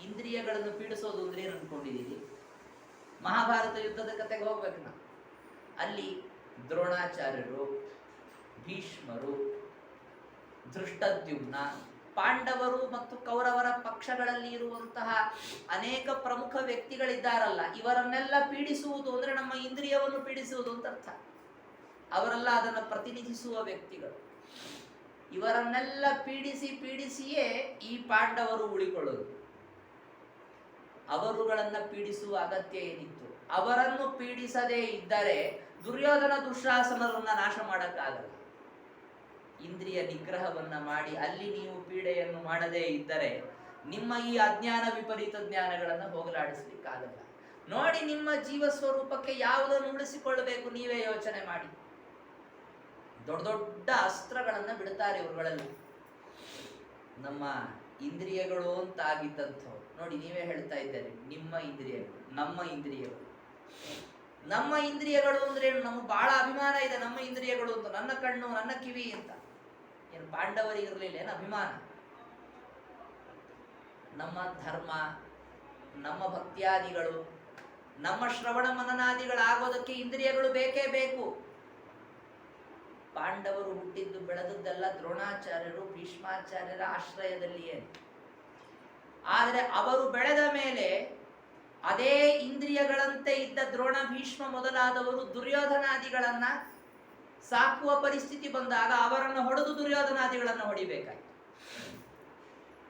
ಇಂದ್ರಿಯಗಳನ್ನು ಪೀಡಿಸೋದು ಅಂದ್ರೆ ಏನು ಅನ್ಕೊಂಡಿದ್ದೀರಿ? ಮಹಾಭಾರತ ಯುದ್ಧದ ಕತೆಗೆ ಹೋಗ್ಬೇಕು ನಾವು. ಅಲ್ಲಿ ದ್ರೋಣಾಚಾರ್ಯರು, ಭೀಷ್ಮರು, ಧೃಷ್ಟದ್ಯುಮ್ನ, ಪಾಂಡವರು ಮತ್ತು ಕೌರವರ ಪಕ್ಷಗಳಲ್ಲಿ ಇರುವಂತಹ ಅನೇಕ ಪ್ರಮುಖ ವ್ಯಕ್ತಿಗಳಿದ್ದಾರಲ್ಲ, ಇವರನ್ನೆಲ್ಲ ಪೀಡಿಸುವುದು ಅಂದ್ರೆ ನಮ್ಮ ಇಂದ್ರಿಯವನ್ನು ಪೀಡಿಸುವುದು ಅಂತ ಅರ್ಥ. ಅವರೆಲ್ಲ ಅದನ್ನು ಪ್ರತಿನಿಧಿಸುವ ವ್ಯಕ್ತಿಗಳು. ಇವರನ್ನೆಲ್ಲ ಪೀಡಿಸಿಯೇ ಈ ಪಾಂಡವರು ಉಳಿಕೊಳ್ಳೋದು. ಅವರುಗಳನ್ನ ಪೀಡಿಸುವ ಅಗತ್ಯ ಏನಿತ್ತು? ಅವರನ್ನು ಪೀಡಿಸದೇ ಇದ್ದರೆ ದುರ್ಯೋಧನ ದುಶ್ಯಾಸನರನ್ನ ನಾಶ ಮಾಡಕ್ಕಾಗಲ್ಲ. ಇಂದ್ರಿಯ ನಿಗ್ರಹವನ್ನ ಮಾಡಿ ಅಲ್ಲಿ ನೀವು ಪೀಡೆಯನ್ನು ಮಾಡದೇ ಇದ್ದರೆ ನಿಮ್ಮ ಈ ಅಜ್ಞಾನ ವಿಪರೀತ ಜ್ಞಾನಗಳನ್ನು ಹೋಗಲಾಡಿಸ್ಲಿಕ್ಕಾಗಲ್ಲ. ನೋಡಿ, ನಿಮ್ಮ ಜೀವ ಸ್ವರೂಪಕ್ಕೆ ಯಾವುದನ್ನು ಉಳಿಸಿಕೊಳ್ಳಬೇಕು ನೀವೇ ಯೋಚನೆ ಮಾಡಿ. ದೊಡ್ಡ ದೊಡ್ಡ ಅಸ್ತ್ರಗಳನ್ನ ಬಿಡ್ತಾರೆ ಇವುಗಳಲ್ಲಿ. ನಮ್ಮ ಇಂದ್ರಿಯಗಳು ಅಂತ ಆಗಿದ್ದಂಥವು ನೋಡಿ, ನೀವೇ ಹೇಳ್ತಾ ಇದ್ದಾರೆ ನಿಮ್ಮ ಇಂದ್ರಿಯಗಳು, ನಮ್ಮ ಇಂದ್ರಿಯಗಳು. ನಮ್ಮ ಇಂದ್ರಿಯಗಳು ಅಂದ್ರೆ ನಮ್ಗೆ ಬಹಳ ಅಭಿಮಾನ ಇದೆ. ನಮ್ಮ ಇಂದ್ರಿಯಗಳು ಅಂತ, ನನ್ನ ಕಣ್ಣು, ನನ್ನ ಕಿವಿ ಅಂತ. ಏನು ಪಾಂಡವರಿಗಿರಲಿಲ್ಲ ಏನು ಅಭಿಮಾನ? ನಮ್ಮ ಧರ್ಮ, ನಮ್ಮ ಭಕ್ತಿಯಾದಿಗಳು, ನಮ್ಮ ಶ್ರವಣ ಮನನಾದಿಗಳಾಗೋದಕ್ಕೆ ಇಂದ್ರಿಯಗಳು ಬೇಕೇ ಬೇಕು. ಪಾಂಡವರು ಹುಟ್ಟಿದ್ದು ಬೆಳೆದದ್ದೆಲ್ಲ ದ್ರೋಣಾಚಾರ್ಯರು ಭೀಷ್ಮಾಚಾರ್ಯರ ಆಶ್ರಯದಲ್ಲಿಯೇ. ಆದರೆ ಅವರು ಬೆಳೆದ ಮೇಲೆ ಅದೇ ಇಂದ್ರಿಯಗಳಂತೆ ಇದ್ದ ದ್ರೋಣ ಭೀಷ್ಮ ಮೊದಲಾದವರು ದುರ್ಯೋಧನಾದಿಗಳನ್ನ ಸಾಕುವ ಪರಿಸ್ಥಿತಿ ಬಂದಾಗ ಅವರನ್ನು ಹೊಡೆದು ದುರ್ಯೋಧನಾದಿಗಳನ್ನು ಹೊಡಿಬೇಕಾಯ್ತು.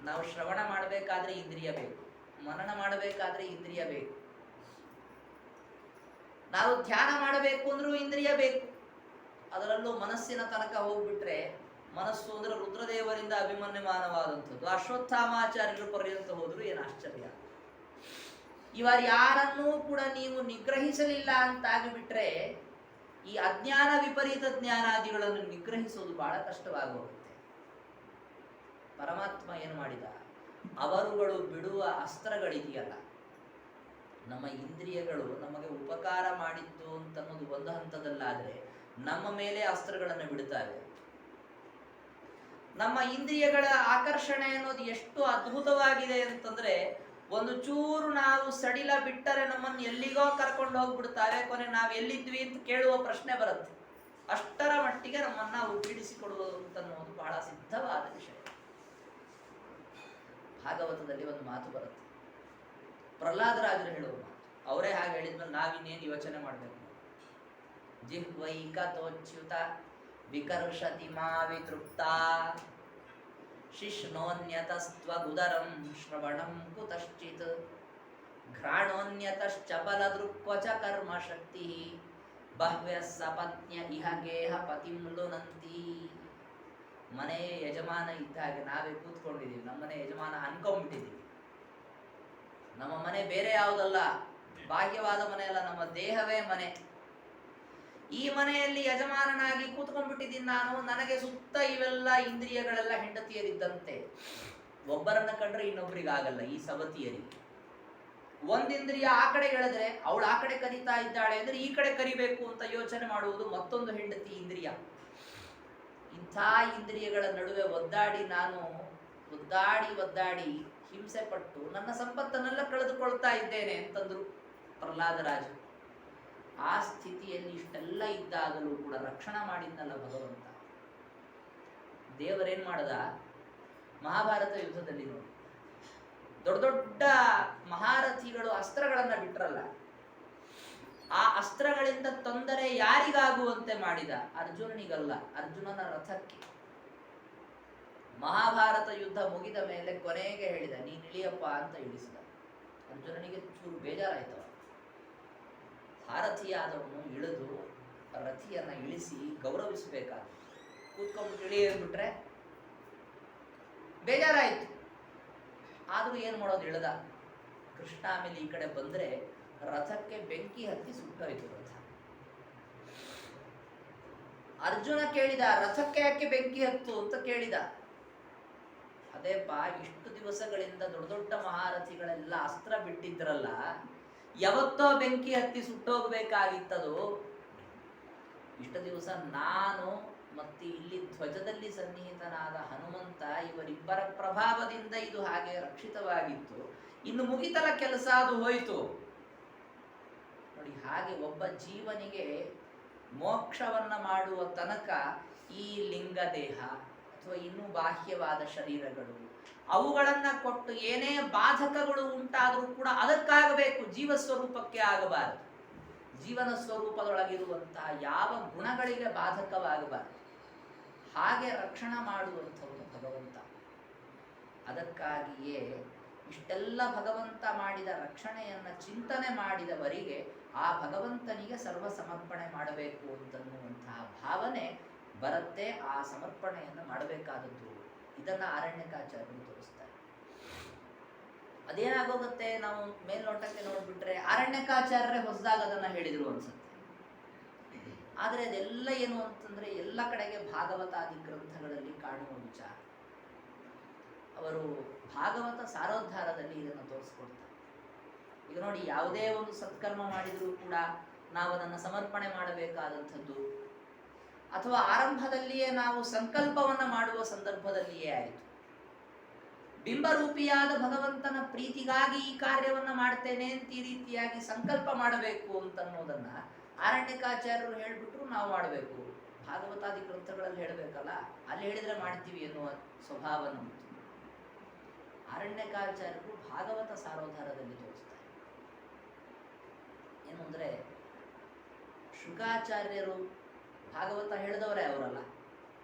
ನಾವು ಶ್ರವಣ ಮಾಡಬೇಕಾದ್ರೆ ಇಂದ್ರಿಯ ಬೇಕು, ಮನನ ಮಾಡಬೇಕಾದ್ರೆ ಇಂದ್ರಿಯ ಬೇಕು, ನಾವು ಧ್ಯಾನ ಮಾಡಬೇಕು ಅಂದ್ರೂ ಇಂದ್ರಿಯ ಬೇಕು. ಅದರಲ್ಲೂ ಮನಸ್ಸಿನ ತನಕ ಹೋಗ್ಬಿಟ್ರೆ, ಮನಸ್ಸು ಅಂದ್ರೆ ರುದ್ರದೇವರಿಂದ ಅಭಿಮನ್ಯಮಾನವಾದಂಥದ್ದು. ಅಶ್ವತ್ಥಾಮಾಚಾರ್ಯರ ಪರ್ಯಂತ ಹೋದ್ರು ಏನು ಆಶ್ಚರ್ಯ. ಇವರು ಯಾರನ್ನೂ ಕೂಡ ನೀವು ನಿಗ್ರಹಿಸಲಿಲ್ಲ ಅಂತಾಗಿಬಿಟ್ರೆ ಈ ಅಜ್ಞಾನ ವಿಪರೀತ ಜ್ಞಾನಾದಿಗಳನ್ನು ನಿಗ್ರಹಿಸೋದು ಬಹಳ ಕಷ್ಟವಾಗೋಗುತ್ತೆ. ಪರಮಾತ್ಮ ಏನು ಮಾಡಿದ? ಅವರುಗಳು ಬಿಡುವ ಅಸ್ತ್ರಗಳಿದೆಯಲ್ಲ, ನಮ್ಮ ಇಂದ್ರಿಯಗಳು ನಮಗೆ ಉಪಕಾರ ಮಾಡಿತ್ತು ಅಂತನ್ನೋದು ಒಂದು ಹಂತದಲ್ಲಾದ್ರೆ ನಮ್ಮ ಮೇಲೆ ಅಸ್ತ್ರಗಳನ್ನು ಬಿಡುತ್ತಾರೆ. ನಮ್ಮ ಇಂದ್ರಿಯಗಳ ಆಕರ್ಷಣೆ ಅನ್ನೋದು ಎಷ್ಟು ಅದ್ಭುತವಾಗಿದೆ ಅಂತಂದ್ರೆ, ಒಂದು ಚೂರು ನಾವು ಸಡಿಲ ಬಿಟ್ಟರೆ ನಮ್ಮನ್ನು ಎಲ್ಲಿಗೋ ಕರ್ಕೊಂಡು ಹೋಗ್ಬಿಡ್ತಾರೆ. ಕೊನೆ ನಾವು ಎಲ್ಲಿದ್ವಿ ಅಂತ ಕೇಳುವ ಪ್ರಶ್ನೆ ಬರುತ್ತೆ. ಅಷ್ಟರ ಮಟ್ಟಿಗೆ ನಮ್ಮನ್ನ ನಾವು ಪೀಡಿಸಿಕೊಡುವುದು ಅಂತನ್ನೋದು ಬಹಳ ಸಿದ್ಧವಾದ ವಿಷಯ. ಭಾಗವತದಲ್ಲಿ ಒಂದು ಮಾತು ಬರುತ್ತೆ, ಪ್ರಹ್ಲಾದರಾಜರು ಹೇಳುವ ಮಾತು. ಅವರೇ ಹಾಗೆ ಹೇಳಿದ್ಮೇಲೆ ನಾವಿನ್ನೇನು ಯೋಚನೆ ಮಾಡಬೇಕು? ಜಿಹ್ವೈಕತೋಚ್ಯುತ ವಿಕರ್ಷತಿ ಮಾ ವಿತೃಪ್ತ ಶಿಷ್ಣೋನ್ಯತಸ್ತ್ವಗುದರಂ ಶ್ರವಣಂ ಕುತಶ್ಚಿತ್ ಘ್ರಾಣೋನ್ಯತಶ್ಚಪಲದೃಕ್ವಚ ಕರ್ಮ ಶಕ್ತಿ ಬಹ್ವ್ಯ ಸಪತ್ನ್ಯ ಇಹ ಗೇಹ ಪತಿಮ್ಲುನಂತಿ. ಮನೆ ಯಜಮಾನ ಇದ್ದ ಹಾಗೆ ನಾವೇ ಕೂತ್ಕೊಂಡಿದ್ದೀವಿ, ನಮ್ಮನೆ ಯಜಮಾನ ಅನ್ಕೊಂಡ್ಬಿಟ್ಟಿದ್ದೀವಿ. ನಮ್ಮ ಮನೆ ಬೇರೆ ಯಾವುದಲ್ಲ, ಬಾಹ್ಯವಾದ ಮನೆ ಅಲ್ಲ, ನಮ್ಮ ದೇಹವೇ ಮನೆ. ಈ ಮನೆಯಲ್ಲಿ ಯಜಮಾನನಾಗಿ ಕೂತ್ಕೊಂಡ್ಬಿಟ್ಟಿದ್ದೀನಿ ನಾನು. ನನಗೆ ಸುತ್ತ ಇವೆಲ್ಲ ಇಂದ್ರಿಯಗಳೆಲ್ಲ ಹೆಂಡತಿಯರಿದ್ದಂತೆ. ಒಬ್ಬರನ್ನ ಕಂಡ್ರೆ ಇನ್ನೊಬ್ರಿಗಾಗಲ್ಲ. ಈ ಸವತಿಯರಿಗೆ ಒಂದಿಂದ್ರಿಯ ಆ ಕಡೆ ಎಳೆದ್ರೆ ಅವಳು ಆ ಕಡೆ ಕರೀತಾ ಇದ್ದಾಳೆ ಅಂದ್ರೆ ಈ ಕಡೆ ಕರಿಬೇಕು ಅಂತ ಯೋಚನೆ ಮಾಡುವುದು ಮತ್ತೊಂದು ಹೆಂಡತಿ ಇಂದ್ರಿಯ. ಇಂಥ ಇಂದ್ರಿಯಗಳ ನಡುವೆ ಒದ್ದಾಡಿ ನಾನು ಒದ್ದಾಡಿ ಹಿಂಸೆ ಪಟ್ಟು ನನ್ನ ಸಂಪತ್ತನ್ನೆಲ್ಲ ಕಳೆದುಕೊಳ್ತಾ ಇದ್ದೇನೆ ಅಂತಂದ್ರು ಪ್ರಹ್ಲಾದರಾಜ. ಆ ಸ್ಥಿತಿಯಲ್ಲಿ ಇಷ್ಟೆಲ್ಲ ಇದ್ದಾಗಲೂ ಕೂಡ ರಕ್ಷಣಾ ಮಾಡಿದ್ನಲ್ಲ ಭಗವಂತ. ದೇವರೇನ್ ಮಾಡದ? ಮಹಾಭಾರತ ಯುದ್ಧದಲ್ಲಿ ನೋಡಿ, ದೊಡ್ಡ ದೊಡ್ಡ ಮಹಾರಥಿಗಳು ಅಸ್ತ್ರಗಳನ್ನ ಬಿಟ್ರಲ್ಲ, ಆ ಅಸ್ತ್ರಗಳಿಂದ ತೊಂದರೆ ಯಾರಿಗಾಗುವಂತೆ ಮಾಡಿದ? ಅರ್ಜುನನಿಗಲ್ಲ, ಅರ್ಜುನನ ರಥಕ್ಕೆ. ಮಹಾಭಾರತ ಯುದ್ಧ ಮುಗಿದ ಮೇಲೆ ಕೊನೆಗೆ ಹೇಳಿದ, ನೀನ್ ಇಳಿಯಪ್ಪ ಅಂತ ಇಳಿಸಿದ. ಅರ್ಜುನನಿಗೆ ಚೂರು ಬೇಜಾರಾಯ್ತವ. ಸಾರಥಿಯಾದವನು ಇಳಿದು ರಥಿಯನ್ನ ಇಳಿಸಿ ಗೌರವಿಸಬೇಕಾದ, ಕೂತ್ಕೊಂಡು ಇಳಿಯಬಿಟ್ರೆ ಬೇಜಾರಾಯ್ತು. ಆದ್ರೂ ಏನ್ ಮಾಡೋದು? ಇಳದ. ಕೃಷ್ಣ ಆಮೇಲೆ ಈ ಕಡೆ ಬಂದ್ರೆ ರಥಕ್ಕೆ ಬೆಂಕಿ ಹತ್ತಿ ಸುಟ್ಟೋಯ್ತು ರಥ. ಅರ್ಜುನ ಕೇಳಿದ, ರಥಕ್ಕೆ ಯಾಕೆ ಬೆಂಕಿ ಹತ್ತು ಅಂತ ಕೇಳಿದ. ಅದೇಪ್ಪ, ಇಷ್ಟು ದಿವಸಗಳಿಂದ ದೊಡ್ಡ ದೊಡ್ಡ ಮಹಾರಥಿಗಳೆಲ್ಲ ಅಸ್ತ್ರ ಬಿಟ್ಟಿದ್ರಲ್ಲ, ಯಾವತ್ತೋ ಬೆಂಕಿ ಹತ್ತಿ ಸುಟ್ಟೋಗ್ಬೇಕಾಗಿತ್ತದು. ಇಷ್ಟು ದಿವಸ ನಾನು ಮತ್ತೆ ಇಲ್ಲಿ ಧ್ವಜದಲ್ಲಿ ಸನ್ನಿಹಿತನಾದ ಹನುಮಂತ ಇವರಿಬ್ಬರ ಪ್ರಭಾವದಿಂದ ಇದು ಹಾಗೆ ರಕ್ಷಿತವಾಗಿತ್ತು. ಇನ್ನು ಮುಗಿತಲ ಕೆಲಸ, ಅದು ಹೋಯಿತು ನೋಡಿ. ಹಾಗೆ ಒಬ್ಬ ಜೀವನಿಗೆ ಮೋಕ್ಷವನ್ನ ಮಾಡುವ ತನಕ ಈ ಲಿಂಗ ದೇಹ ಅಥವಾ ಇನ್ನೂ ಬಾಹ್ಯವಾದ ಶರೀರಗಳು ಅವುಗಳನ್ನ ಕೊಟ್ಟು ಏನೇ ಬಾಧಕಗಳು ಉಂಟಾದರೂ ಕೂಡ ಅದಕ್ಕಾಗಬೇಕು, ಜೀವ ಸ್ವರೂಪಕ್ಕೆ ಆಗಬಾರದು. ಜೀವನ ಸ್ವರೂಪದೊಳಗಿರುವಂತಹ ಯಾವ ಗುಣಗಳಿಗೆ ಬಾಧಕವಾಗಬಾರದು. ಹಾಗೆ ರಕ್ಷಣಾ ಮಾಡುವಂಥವನು ಭಗವಂತ. ಅದಕ್ಕಾಗಿಯೇ ಇಷ್ಟೆಲ್ಲ ಭಗವಂತ ಮಾಡಿದ ರಕ್ಷಣೆಯನ್ನ ಚಿಂತನೆ ಮಾಡಿದವರಿಗೆ ಆ ಭಗವಂತನಿಗೆ ಸರ್ವ ಸಮರ್ಪಣೆ ಮಾಡಬೇಕು ಅಂತನ್ನುವಂತಹ ಭಾವನೆ ಬರುತ್ತೆ. ಆ ಸಮರ್ಪಣೆಯನ್ನು ಮಾಡಬೇಕಾದದ್ದು. ಇದನ್ನ ಆರಣ್ಯಕಾಚಾರ್ಯರು ತೋರಿಸ್ತಾರೆ. ಅದೇನಾಗೋಗುತ್ತೆ, ನಾವು ಮೇಲ್ನೋಟಕ್ಕೆ ನೋಡ್ಬಿಟ್ರೆ ಆರಣ್ಯಕಾಚಾರ್ಯರೇ ಹೊಸದಾಗ ಅದನ್ನ ಹೇಳಿದ್ರು ಅನ್ಸುತ್ತೆ. ಆದರೆ ಅದೆಲ್ಲ ಏನು ಅಂತಂದ್ರೆ ಎಲ್ಲ ಕಡೆಗೆ ಭಾಗವತಾದಿ ಗ್ರಂಥಗಳಲ್ಲಿ ಕಾಣುವ ವಿಚಾರ. ಅವರು ಭಾಗವತ ಸಾರೋದ್ಧಾರದಲ್ಲಿ ಇದನ್ನು ತೋರಿಸ್ಕೊಡ್ತಾರೆ. ಈಗ ನೋಡಿ, ಯಾವುದೇ ಒಂದು ಸತ್ಕರ್ಮ ಮಾಡಿದರೂ ಕೂಡ ನಾವು ಅದನ್ನು ಸಮರ್ಪಣೆ ಮಾಡಬೇಕಾದಂಥದ್ದು, ಅಥವಾ ಆರಂಭದಲ್ಲಿಯೇ ನಾವು ಸಂಕಲ್ಪವನ್ನ ಮಾಡುವ ಸಂದರ್ಭದಲ್ಲಿಯೇ ಆಯಿತು. ಬಿಂಬರೂಪಿಯಾದ ಭಗವಂತನ ಪ್ರೀತಿಗಾಗಿ ಈ ಕಾರ್ಯವನ್ನ ಮಾಡ್ತೇನೆ ಅಂತ ಈ ರೀತಿಯಾಗಿ ಸಂಕಲ್ಪ ಮಾಡಬೇಕು ಅಂತನ್ನೋದನ್ನ ಆರಣ್ಯಕಾಚಾರ್ಯರು ಹೇಳ್ಬಿಟ್ರು ನಾವು ಮಾಡಬೇಕು. ಭಾಗವತಾದಿ ಗ್ರಂಥಗಳಲ್ಲಿ ಹೇಳಬೇಕಲ್ಲ, ಅಲ್ಲಿ ಹೇಳಿದ್ರೆ ಮಾಡ್ತೀವಿ ಎನ್ನುವ ಸ್ವಭಾವ ನಮ್ದು. ಆರಣ್ಯಕಾಚಾರ್ಯರು ಭಾಗವತ ಸಾರೋದ್ಧಾರದಲ್ಲಿ ತೋರಿಸ್ತಾರೆ. ಏನು ಅಂದ್ರೆ, ಶುಕಾಚಾರ್ಯರು ಭಾಗವತ ಹೇಳಿದವರೇ ಅವರಲ್ಲ.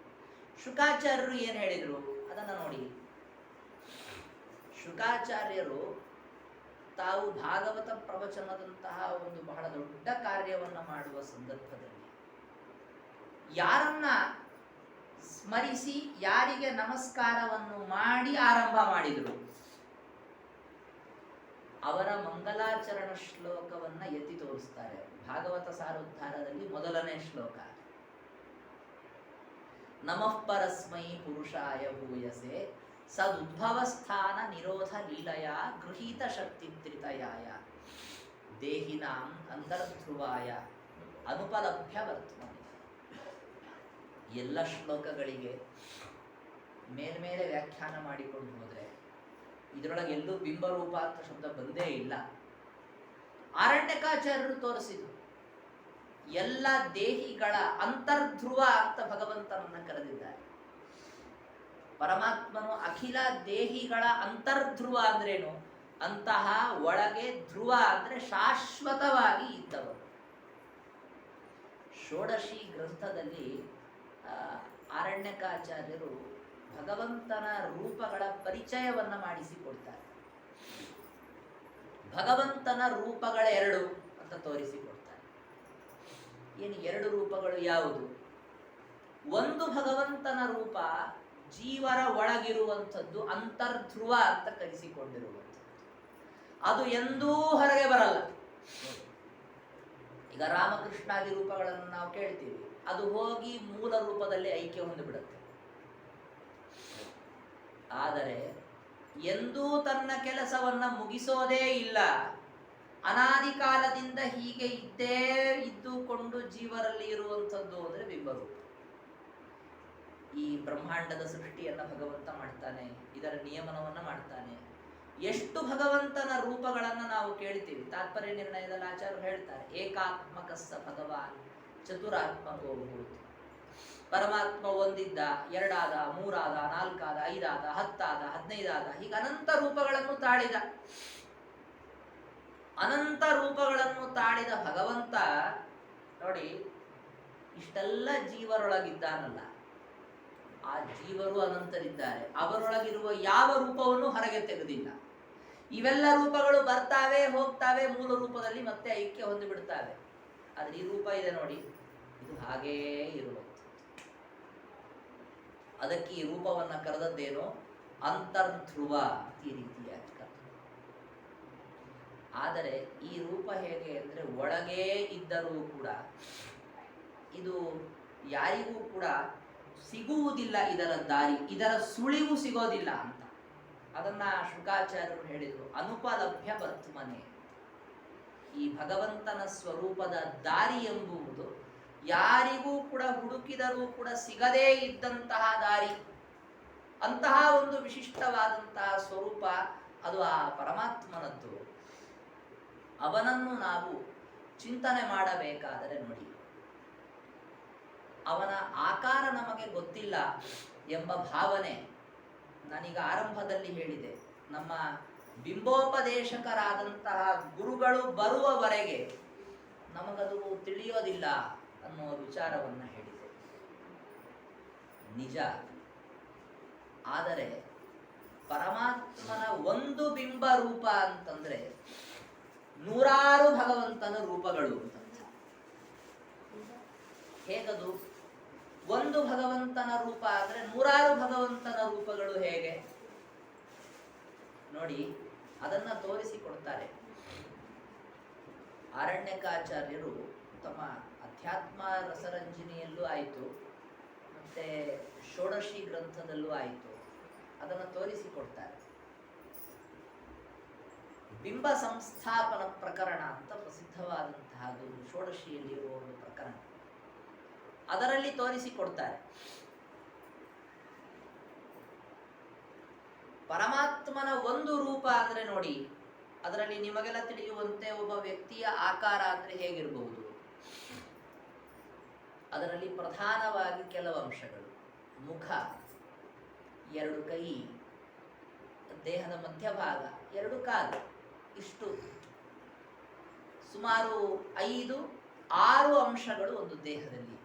ಶುಕಾಚಾರ್ಯರು ಏನು ಹೇಳಿದ್ರು ಅದನ್ನ ನೋಡಿ. ಶುಕಾಚಾರ್ಯರು ತಾವು ಭಾಗವತ ಪ್ರವಚನದಂತಹ ಒಂದು ಬಹಳ ದೊಡ್ಡ ಕಾರ್ಯವನ್ನ ಮಾಡುವ ಸಂದರ್ಭದಲ್ಲಿ ಯಾರನ್ನ ಸ್ಮರಿಸಿ ಯಾರಿಗೆ ನಮಸ್ಕಾರವನ್ನು ಮಾಡಿ ಆರಂಭ ಮಾಡಿದರು, ಅವರ ಮಂಗಲಾಚರಣ ಶ್ಲೋಕವನ್ನ ಎತ್ತಿ ತೋರಿಸ್ತಾರೆ. ಭಾಗವತ ಸಾರೋದ್ಧಾರದಲ್ಲಿ ಮೊದಲನೇ ಶ್ಲೋಕ, ನಮಃ ಪರಸ್ಮೈ ಪುರುಷಾಯ ಭೂಯಸೆ ಸದುದ್ಭವ ಸ್ಥಾನ ನಿರೋಧ ಲೀಲಯ ಗೃಹೀತ ಶಕ್ತಿ ತ್ರಿತಯಾಯ ದೇಹಿನಾಂ ಅಂತರ್ಧ್ರುವಾಯ ಅನುಪಲಭ್ಯ ವರ್ತಮಾನ. ಎಲ್ಲ ಶ್ಲೋಕಗಳಿಗೆ ಮೇಲ್ಮೇಲೆ ವ್ಯಾಖ್ಯಾನ ಮಾಡಿಕೊಂಡು ಹೋದ್ರೆ ಇದರೊಳಗೆ ಎಲ್ಲೂ ಬಿಂಬರೂಪ ಅಂತ ಶಬ್ದ ಬಂದೇ ಇಲ್ಲ. ಆರಣ್ಯಕಾಚಾರ್ಯರು ತೋರಿಸಿದ್ರು, ಎಲ್ಲ ದೇಹಿಗಳ ಅಂತರ್ಧ್ರುವ ಅಂತ ಭಗವಂತನನ್ನ ಕರೆದಿದ್ದಾರೆ. ಪರಮಾತ್ಮನು ಅಖಿಲ ದೇಹಿಗಳ ಅಂತರ್ಧ್ರುವ ಅಂದ್ರೇನು? ಅಂತಹ ಒಳಗೆ ಧ್ರುವ ಅಂದ್ರೆ ಶಾಶ್ವತವಾಗಿ ಇದ್ದವರು. ಷೋಡಶಿ ಗ್ರಂಥದಲ್ಲಿ ಆರಣ್ಯಕಾಚಾರ್ಯರು ಭಗವಂತನ ರೂಪಗಳ ಪರಿಚಯವನ್ನ ಮಾಡಿಸಿಕೊಡ್ತಾರೆ. ಭಗವಂತನ ರೂಪಗಳೆರಡು ಅಂತ ತೋರಿಸಿಕೊಡ್ತಾರೆ. ಏನು ಎರಡು ರೂಪಗಳು ಯಾವುದು? ಒಂದು ಭಗವಂತನ ರೂಪ ಜೀವರ ಒಳಗಿರುವಂಥದ್ದು, ಅಂತರ್ಧ್ರುವ ಅಂತ ಕರೆಸಿಕೊಂಡಿರುವಂಥದ್ದು. ಅದು ಎಂದೂ ಹೊರಗೆ ಬರಲ್ಲ. ಈಗ ರಾಮಕೃಷ್ಣಾದಿ ರೂಪಗಳನ್ನು ನಾವು ಕೇಳ್ತೀವಿ, ಅದು ಹೋಗಿ ಮೂಲ ರೂಪದಲ್ಲಿ ಐಕ್ಯ ಹೊಂದಿಬಿಡುತ್ತೆ. ಆದರೆ ಎಂದೂ ತನ್ನ ಕೆಲಸವನ್ನ ಮುಗಿಸೋದೇ ಇಲ್ಲ. ಅನಾದಿ ಕಾಲದಿಂದ ಹೀಗೆ ಇದ್ದೇ ಇದ್ದುಕೊಂಡು ಜೀವರಲ್ಲಿ ಇರುವಂಥದ್ದು ಅಂದರೆ ಬಿಂಬರೂಪ. ಈ ಬ್ರಹ್ಮಾಂಡದ ಸೃಷ್ಟಿಯನ್ನ ಭಗವಂತ ಮಾಡ್ತಾನೆ, ಇದರ ನಿಯಮನವನ್ನ ಮಾಡ್ತಾನೆ. ಎಷ್ಟು ಭಗವಂತನ ರೂಪಗಳನ್ನು ನಾವು ಕೇಳ್ತೀವಿ. ತಾತ್ಪರ್ಯ ನಿರ್ಣಯದಲ್ಲಿ ಆಚಾರ್ಯರು ಹೇಳ್ತಾರೆ, ಏಕಾತ್ಮಕಸ್ಸ ಭಗವಾನ್ ಚತುರಾತ್ಮಕೋಭೂತ್. ಪರಮಾತ್ಮ ಒಂದಿದ್ದ, ಎರಡಾದ, ಮೂರಾದ, ನಾಲ್ಕಾದ, ಐದಾದ, ಹತ್ತಾದ, 15ಆದ, ಹೀಗೆ ಅನಂತ ರೂಪಗಳನ್ನು ತಾಳಿದ. ಅನಂತ ರೂಪಗಳನ್ನು ತಾಳಿದ ಭಗವಂತ ನೋಡಿ, ಇಷ್ಟೆಲ್ಲ ಜೀವರೊಳಗಿದ್ದಾನಲ್ಲ, ಆ ಜೀವರು ಅನಂತರಿದ್ದಾರೆ. ಅವರೊಳಗಿರುವ ಯಾವ ರೂಪವನ್ನು ಹೊರಗೆ ತೆಗೆದಿಲ್ಲ. ಇವೆಲ್ಲ ರೂಪಗಳು ಬರ್ತಾವೆ, ಹೋಗ್ತಾವೆ, ಮೂಲ ರೂಪದಲ್ಲಿ ಮತ್ತೆ ಐಕ್ಯ ಹೊಂದಿಬಿಡ್ತಾವೆ. ಆದ್ರೆ ಈ ರೂಪ ಇದೆ ನೋಡಿ, ಇದು ಹಾಗೇ ಇರುವಂಥದ್ದು. ಅದಕ್ಕೆ ಈ ರೂಪವನ್ನ ಕರೆದದ್ದೇನು? ಅಂತರ್ಧ್ರುವ ಈ ರೀತಿಯಾಗಿ ಕರೆದ. ಆದರೆ ಈ ರೂಪ ಹೇಗೆ ಅಂದರೆ, ಒಳಗೇ ಇದ್ದರೂ ಕೂಡ ಇದು ಯಾರಿಗೂ ಕೂಡ ಸಿಗುವುದಿಲ್ಲ, ಇದರ ದಾರಿ, ಇದರ ಸುಳಿವು ಸಿಗೋದಿಲ್ಲ ಅಂತ. ಅದನ್ನ ಶುಕಾಚಾರ್ಯರು ಹೇಳಿದರು, ಅನುಪಲಭ್ಯ ಬರ್ತಮನೆ. ಈ ಭಗವಂತನ ಸ್ವರೂಪದ ದಾರಿ ಎಂಬುವುದು ಯಾರಿಗೂ ಕೂಡ ಹುಡುಕಿದರೂ ಕೂಡ ಸಿಗದೇ ಇದ್ದಂತಹ ದಾರಿ. ಅಂತಹ ಒಂದು ವಿಶಿಷ್ಟವಾದಂತಹ ಸ್ವರೂಪ ಅದು ಆ ಪರಮಾತ್ಮನದ್ದು. ಅವನನ್ನು ನಾವು ಚಿಂತನೆ ಮಾಡಬೇಕಾದರೆ ನೋಡಿ, ಅವನ ಆಕಾರ ನಮಗೆ ಗೊತ್ತಿಲ್ಲ ಎಂಬ ಭಾವನೆ ನಾನೀಗ ಆರಂಭದಲ್ಲಿ ಹೇಳಿದೆ. ನಮ್ಮ ಬಿಂಬೋಪದೇಶಕರಾದಂತಹ ಗುರುಗಳು ಬರುವವರೆಗೆ ನಮಗದು ತಿಳಿಯೋದಿಲ್ಲ ಅನ್ನುವ ವಿಚಾರವನ್ನು ಹೇಳಿದೆ. ನಿಜ. ಆದರೆ ಪರಮಾತ್ಮನ ಒಂದು ಬಿಂಬ ರೂಪ ಅಂತಂದ್ರೆ ನೂರಾರು ಭಗವಂತನ ರೂಪಗಳು ಅಂತ. ಹೇಗದು? ಒಂದು ಭಗವಂತನ ರೂಪ ಆದರೆ ನೂರಾರು ಭಗವಂತನ ರೂಪಗಳು ಹೇಗೆ ನೋಡಿ, ಅದನ್ನ ತೋರಿಸಿಕೊಡ್ತಾರೆ. ಆರಣ್ಯಕಾಚಾರ್ಯರು ತಮ್ಮ ಅಧ್ಯಾತ್ಮ ರಸರಂಜನಿಯಲ್ಲೂ ಆಯಿತು, ಮತ್ತೆ ಷೋಡಶಿ ಗ್ರಂಥದಲ್ಲೂ ಆಯಿತು, ಅದನ್ನು ತೋರಿಸಿಕೊಡ್ತಾರೆ. ಬಿಂಬ ಸಂಸ್ಥಾಪನ ಪ್ರಕರಣ ಅಂತ ಪ್ರಸಿದ್ಧವಾದಂತಹದ್ದು ಷೋಡಶಿಯಲ್ಲಿರುವ ಒಂದು ಪ್ರಕರಣ. ಅದರಲ್ಲಿ ತೋರಿಸಿಕೊಡ್ತಾರೆ, ಪರಮಾತ್ಮನ ಒಂದು ರೂಪ ಅಂದ್ರೆ ನೋಡಿ, ಅದರಲ್ಲಿ ನಿಮಗೆಲ್ಲ ತಿಳಿಯುವಂತೆ ಒಬ್ಬ ವ್ಯಕ್ತಿಯ ಆಕಾರ ಅಂದ್ರೆ ಹೇಗಿರಬಹುದು. ಅದರಲ್ಲಿ ಪ್ರಧಾನವಾಗಿ ಕೆಲವು ಅಂಶಗಳು: ಮುಖ, ಎರಡು ಕೈ, ದೇಹದ ಮಧ್ಯಭಾಗ, ಎರಡು ಕಾಲು, ಇಷ್ಟು ಸುಮಾರು 5-6 ಅಂಶಗಳು ಒಂದು ದೇಹದಲ್ಲಿ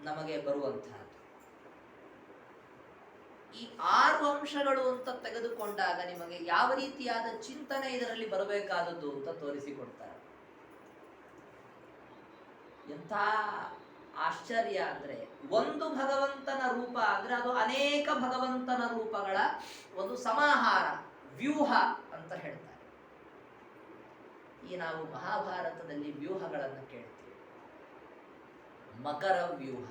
ನಮಗೆ ಬರುವಂತಹದ್ದು. ಈ 6 ಅಂಶಗಳು ಅಂತ ತೆಗೆದುಕೊಂಡಾಗ ನಿಮಗೆ ಯಾವ ರೀತಿಯಾದ ಚಿಂತನೆ ಇದರಲ್ಲಿ ಬರಬೇಕಾದದ್ದು ಅಂತ ತೋರಿಸಿಕೊಡ್ತಾರೆ. ಎಂಥ ಆಶ್ಚರ್ಯ ಅಂದ್ರೆ, ಒಂದು ಭಗವಂತನ ರೂಪ ಅಂದ್ರೆ ಅದು ಅನೇಕ ಭಗವಂತನ ರೂಪಗಳ ಒಂದು ಸಮಾಹಾರ, ವ್ಯೂಹ ಅಂತ ಹೇಳ್ತಾರೆ. ಈ ನಾವು ಮಹಾಭಾರತದಲ್ಲಿ ವ್ಯೂಹಗಳನ್ನು ಕೇಳ್ತೀವಿ. ಮಕರ ವ್ಯೂಹ,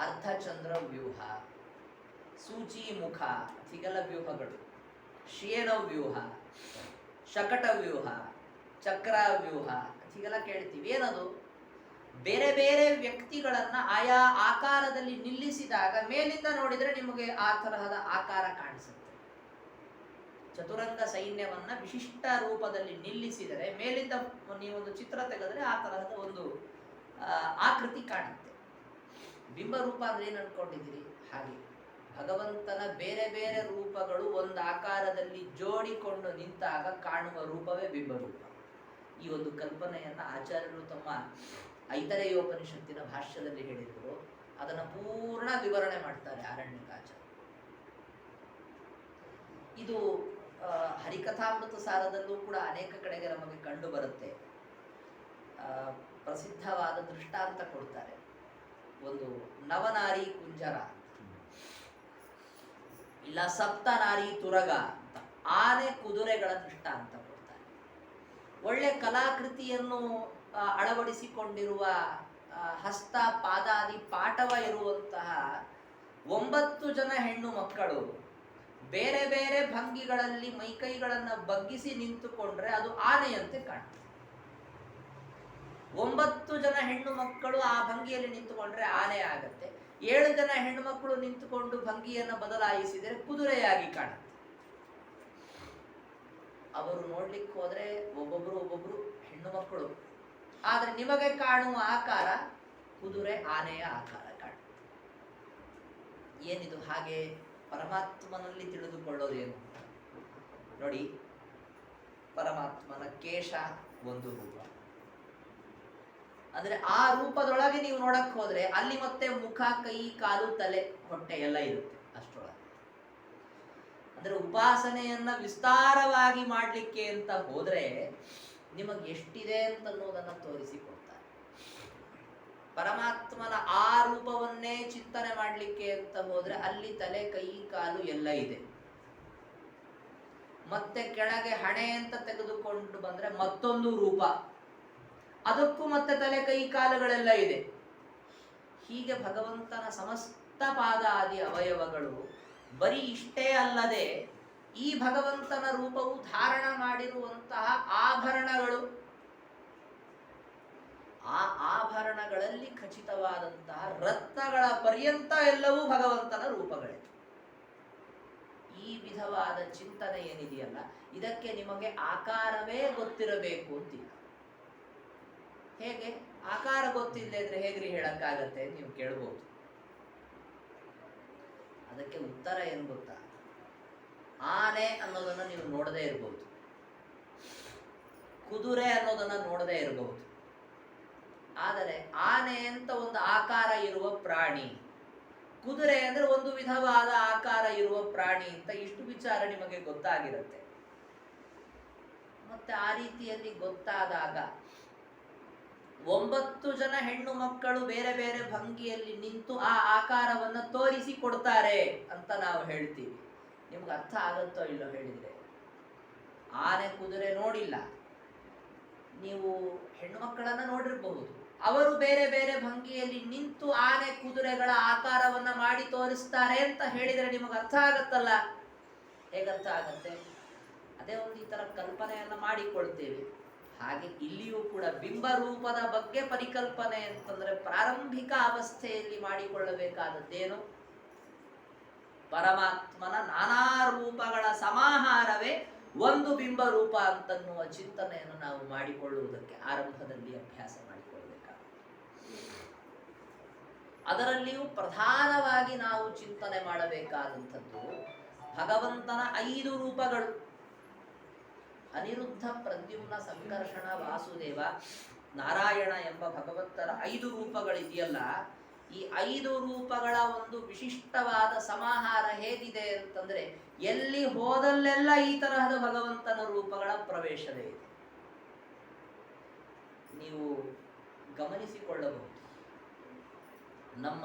ಅರ್ಧಚಂದ್ರ ವ್ಯೂಹ, ಸೂಚಿ ಮುಖ, ಹೀಗೆಲ್ಲ ವ್ಯೂಹಗಳು. ಶೇನ ವ್ಯೂಹ, ಶಕಟ ವ್ಯೂಹ, ಚಕ್ರ ವ್ಯೂಹ, ಹೀಗೆಲ್ಲ ಕೇಳ್ತೀವಿ. ಏನದು? ಬೇರೆ ಬೇರೆ ವ್ಯಕ್ತಿಗಳನ್ನ ಆಯಾ ಆಕಾರದಲ್ಲಿ ನಿಲ್ಲಿಸಿದಾಗ ಮೇಲಿಂದ ನೋಡಿದ್ರೆ ನಿಮಗೆ ಆ ತರಹದ ಆಕಾರ ಕಾಣಿಸುತ್ತೆ. ಚತುರಂಗ ಸೈನ್ಯವನ್ನ ವಿಶಿಷ್ಟ ರೂಪದಲ್ಲಿ ನಿಲ್ಲಿಸಿದರೆ ಮೇಲಿಂದ ನೀವೊಂದು ಚಿತ್ರ ತೆಗೆದ್ರೆ ಆ ತರಹದ ಒಂದು ಆಕೃತಿ ಕಾಣುತ್ತೆ. ಬಿಂಬರೂಪ ಅಂದ್ರೆ ಏನು ಅನ್ಕೊಂಡಿದ್ದೀರಿ? ಹಾಗೆ ಭಗವಂತನ ಬೇರೆ ಬೇರೆ ರೂಪಗಳು ಒಂದು ಆಕಾರದಲ್ಲಿ ಜೋಡಿಕೊಂಡು ನಿಂತಾಗ ಕಾಣುವ ರೂಪವೇ ಬಿಂಬರೂಪ. ಈ ಒಂದು ಕಲ್ಪನೆಯನ್ನ ಆಚಾರ್ಯರು ತಮ್ಮ ಐತರೇಯೋಪನಿಷತ್ತಿನ ಭಾಷ್ಯದಲ್ಲಿ ಹೇಳಿದರು. ಅದನ್ನು ಪೂರ್ಣ ವಿವರಣೆ ಮಾಡ್ತಾರೆ ಆರಣ್ಯಕಾಚಾರ್ಯ. ಇದು ಹರಿಕಥಾಮೃತ ಸಾರದಲ್ಲೂ ಕೂಡ ಅನೇಕ ಕಡೆಗೆ ನಮಗೆ ಕಂಡು ಬರುತ್ತೆ. ಪ್ರಸಿದ್ಧವಾದ ದೃಷ್ಟಾಂತ ಕೊಡ್ತಾರೆ. ಒಂದು ನವನಾರಿ ಕುಂಜರ ಇಲ್ಲ ಸಪ್ತನಾರಿ ತುರಗ ಅಂತ ಆನೆ ಕುದುರೆಗಳ ದೃಷ್ಟಾಂತ ಕೊಡ್ತಾರೆ. ಒಳ್ಳೆ ಕಲಾಕೃತಿಯನ್ನು ಅಳವಡಿಸಿಕೊಂಡಿರುವ ಹಸ್ತ ಪಾದಾದಿ ಪಾಠವ ಇರುವಂತಹ 9 ಜನ ಹೆಣ್ಣು ಮಕ್ಕಳು ಬೇರೆ ಬೇರೆ ಭಂಗಿಗಳಲ್ಲಿ ಮೈಕೈಗಳನ್ನು ಬಗ್ಗಿಸಿ ನಿಂತುಕೊಂಡ್ರೆ ಅದು ಆನೆಯಂತೆ ಕಾಣ್ತದೆ. 9 ಜನ ಹೆಣ್ಣು ಮಕ್ಕಳು ಆ ಭಂಗಿಯಲ್ಲಿ ನಿಂತುಕೊಂಡ್ರೆ ಆನೆ ಆಗತ್ತೆ. 7 ಜನ ಹೆಣ್ಣು ಮಕ್ಕಳು ನಿಂತುಕೊಂಡು ಭಂಗಿಯನ್ನು ಬದಲಾಯಿಸಿದರೆ ಕುದುರೆಯಾಗಿ ಕಾಣುತ್ತೆ. ಅವರು ನೋಡ್ಲಿಕ್ಕೆ ಹೋದ್ರೆ ಒಬ್ಬೊಬ್ರು ಹೆಣ್ಣು ಮಕ್ಕಳು, ಆದ್ರೆ ನಿಮಗೆ ಕಾಣುವ ಆಕಾರ ಕುದುರೆ ಆನೆಯ ಆಕಾರ ಕಾಣುತ್ತೆ. ಏನಿದು? ಹಾಗೆ ಪರಮಾತ್ಮನಲ್ಲಿ ತಿಳಿದುಕೊಳ್ಳೋದೇನು ನೋಡಿ. ಪರಮಾತ್ಮನ ಕೇಶ ಒಂದು ರೂಪ, ಅಂದ್ರೆ ಆ ರೂಪದೊಳಗೆ ನೀವು ನೋಡಕ್ ಹೋದ್ರೆ ಅಲ್ಲಿ ಮತ್ತೆ ಮುಖ, ಕೈ, ಕಾಲು, ತಲೆ, ಹೊಟ್ಟೆ ಎಲ್ಲ ಇರುತ್ತೆ ಅಷ್ಟರೊಳಗೆ. ಅಂದ್ರೆ ಉಪಾಸನೆಯನ್ನ ವಿಸ್ತಾರವಾಗಿ ಮಾಡ್ಲಿಕ್ಕೆ ಅಂತ ಹೋದ್ರೆ ನಿಮಗೆ ಎಷ್ಟಿದೆ ಅಂತ ಅನ್ನೋದನ್ನ ತೋರಿಸಿಕೊಡ್ತಾರೆ. ಪರಮಾತ್ಮನ ಆ ರೂಪವನ್ನೇ ಚಿಂತನೆ ಮಾಡ್ಲಿಕ್ಕೆ ಅಂತ ಹೋದ್ರೆ ಅಲ್ಲಿ ತಲೆ, ಕೈ, ಕಾಲು ಎಲ್ಲ ಇದೆ. ಮತ್ತೆ ಕೆಳಗೆ ಹಣೆ ಅಂತ ತೆಗೆದುಕೊಂಡು ಬಂದ್ರೆ ಮತ್ತೊಂದು ರೂಪ, ಅದಕ್ಕೂ ಮತ್ತೆ ತಲೆ, ಕೈ, ಕಾಲುಗಳೆಲ್ಲ ಇದೆ. ಹೀಗೆ ಭಗವಂತನ ಸಮಸ್ತ ಪಾದಾದಿ ಅವಯವಗಳು ಬರೀ ಇಷ್ಟೇ ಅಲ್ಲದೆ ಈ ಭಗವಂತನ ರೂಪವು ಧಾರಣ ಮಾಡಿರುವಂತಹ ಆಭರಣಗಳು, ಆ ಆಭರಣಗಳಲ್ಲಿ ಖಚಿತವಾದಂತಹ ರತ್ನಗಳ ಪರ್ಯಂತ ಎಲ್ಲವೂ ಭಗವಂತನ ರೂಪಗಳೇ. ಈ ವಿಧವಾದ ಚಿಂತನೆ ಏನಿದೆಯಲ್ಲ, ಇದಕ್ಕೆ ನಿಮಗೆ ಆಕಾರವೇ ಗೊತ್ತಿರಬೇಕು ಅಂತಿಲ್ಲ. ಹೇಗೆ ಆಕಾರ ಗೊತ್ತಿಲ್ಲ ಇದ್ರೆ ಹೇಗ್ರಿ ಹೇಳಕ್ಕಾಗತ್ತೆ ನೀವು ಕೇಳ್ಬೋದು. ಅದಕ್ಕೆ ಉತ್ತರ ಏನು ಗೊತ್ತಾ? ಆನೆ ಅನ್ನೋದನ್ನ ನೀವು ನೋಡದೇ ಇರಬಹುದು, ಕುದುರೆ ಅನ್ನೋದನ್ನ ನೋಡದೇ ಇರಬಹುದು. ಆದರೆ ಆನೆ ಅಂತ ಒಂದು ಆಕಾರ ಇರುವ ಪ್ರಾಣಿ, ಕುದುರೆ ಅಂದ್ರೆ ಒಂದು ವಿಧವಾದ ಆಕಾರ ಇರುವ ಪ್ರಾಣಿ ಅಂತ ಇಷ್ಟು ವಿಚಾರ ನಿಮಗೆ ಗೊತ್ತಾಗಿರುತ್ತೆ. ಮತ್ತೆ ಆ ರೀತಿಯಲ್ಲಿ ಗೊತ್ತಾದಾಗ 9 ಜನ ಹೆಣ್ಣು ಮಕ್ಕಳು ಬೇರೆ ಬೇರೆ ಭಂಗಿಯಲ್ಲಿ ನಿಂತು ಆ ಆಕಾರವನ್ನ ತೋರಿಸಿ ಕೊಡ್ತಾರೆ ಅಂತ ನಾವು ಹೇಳ್ತೀವಿ. ನಿಮ್ಗೆ ಅರ್ಥ ಆಗತ್ತೋ ಇಲ್ಲೋ ಹೇಳಿದ್ರೆ? ಆನೆ ಕುದುರೆ ನೋಡಿಲ್ಲ, ನೀವು ಹೆಣ್ಣು ಮಕ್ಕಳನ್ನ ನೋಡಿರಬಹುದು. ಅವರು ಬೇರೆ ಬೇರೆ ಭಂಗಿಯಲ್ಲಿ ನಿಂತು ಆನೆ ಕುದುರೆಗಳ ಆಕಾರವನ್ನ ಮಾಡಿ ತೋರಿಸ್ತಾರೆ ಅಂತ ಹೇಳಿದರೆ ನಿಮಗೆ ಅರ್ಥ ಆಗತ್ತಲ್ಲ? ಹೇಗರ್ಥ ಆಗತ್ತೆ? ಅದೇ ಒಂದು ಈ ತರ ಕಲ್ಪನೆಯನ್ನ ಮಾಡಿಕೊಳ್ತೇವೆ. ಹಾಗೆ ಇಲ್ಲಿಯೂ ಕೂಡ ಬಿಂಬ ರೂಪದ ಬಗ್ಗೆ ಪರಿಕಲ್ಪನೆ ಅಂತಂದ್ರೆ ಪ್ರಾರಂಭಿಕ ಅವಸ್ಥೆಯಲ್ಲಿ ಮಾಡಿಕೊಳ್ಳಬೇಕಾದದ್ದೇನು? ಪರಮಾತ್ಮನ ನಾನಾ ರೂಪಗಳ ಸಮಾಹಾರವೇ ಒಂದು ಬಿಂಬ ರೂಪ ಅಂತನ್ನುವ ಚಿಂತನೆಯನ್ನು ನಾವು ಮಾಡಿಕೊಳ್ಳುವುದಕ್ಕೆ ಆರಂಭದಲ್ಲಿ ಅಭ್ಯಾಸ ಮಾಡಿಕೊಳ್ಳಬೇಕಾಗುತ್ತೆ. ಅದರಲ್ಲಿಯೂ ಪ್ರಧಾನವಾಗಿ ನಾವು ಚಿಂತನೆ ಮಾಡಬೇಕಾದಂಥದ್ದು ಭಗವಂತನ 5 ರೂಪಗಳು. ಅನಿರುದ್ಧ, ಪ್ರದ್ಯುಮ್ನ, ಸಂಕರ್ಷಣ, ವಾಸುದೇವ, ನಾರಾಯಣ ಎಂಬ ಭಗವಂತನ 5 ರೂಪಗಳಿದೆಯಲ್ಲ, ಈ 5 ರೂಪಗಳ ಒಂದು ವಿಶಿಷ್ಟವಾದ ಸಮಾಹಾರ ಹೇಗಿದೆ ಅಂತಂದ್ರೆ ಎಲ್ಲಿ ಹೋದಲ್ಲೆಲ್ಲ ಈ ತರಹದ ಭಗವಂತನ ರೂಪಗಳ ಪ್ರವೇಶವೇ ಇದೆ. ನೀವು ಗಮನಿಸಿಕೊಳ್ಳಬಹುದು. ನಮ್ಮ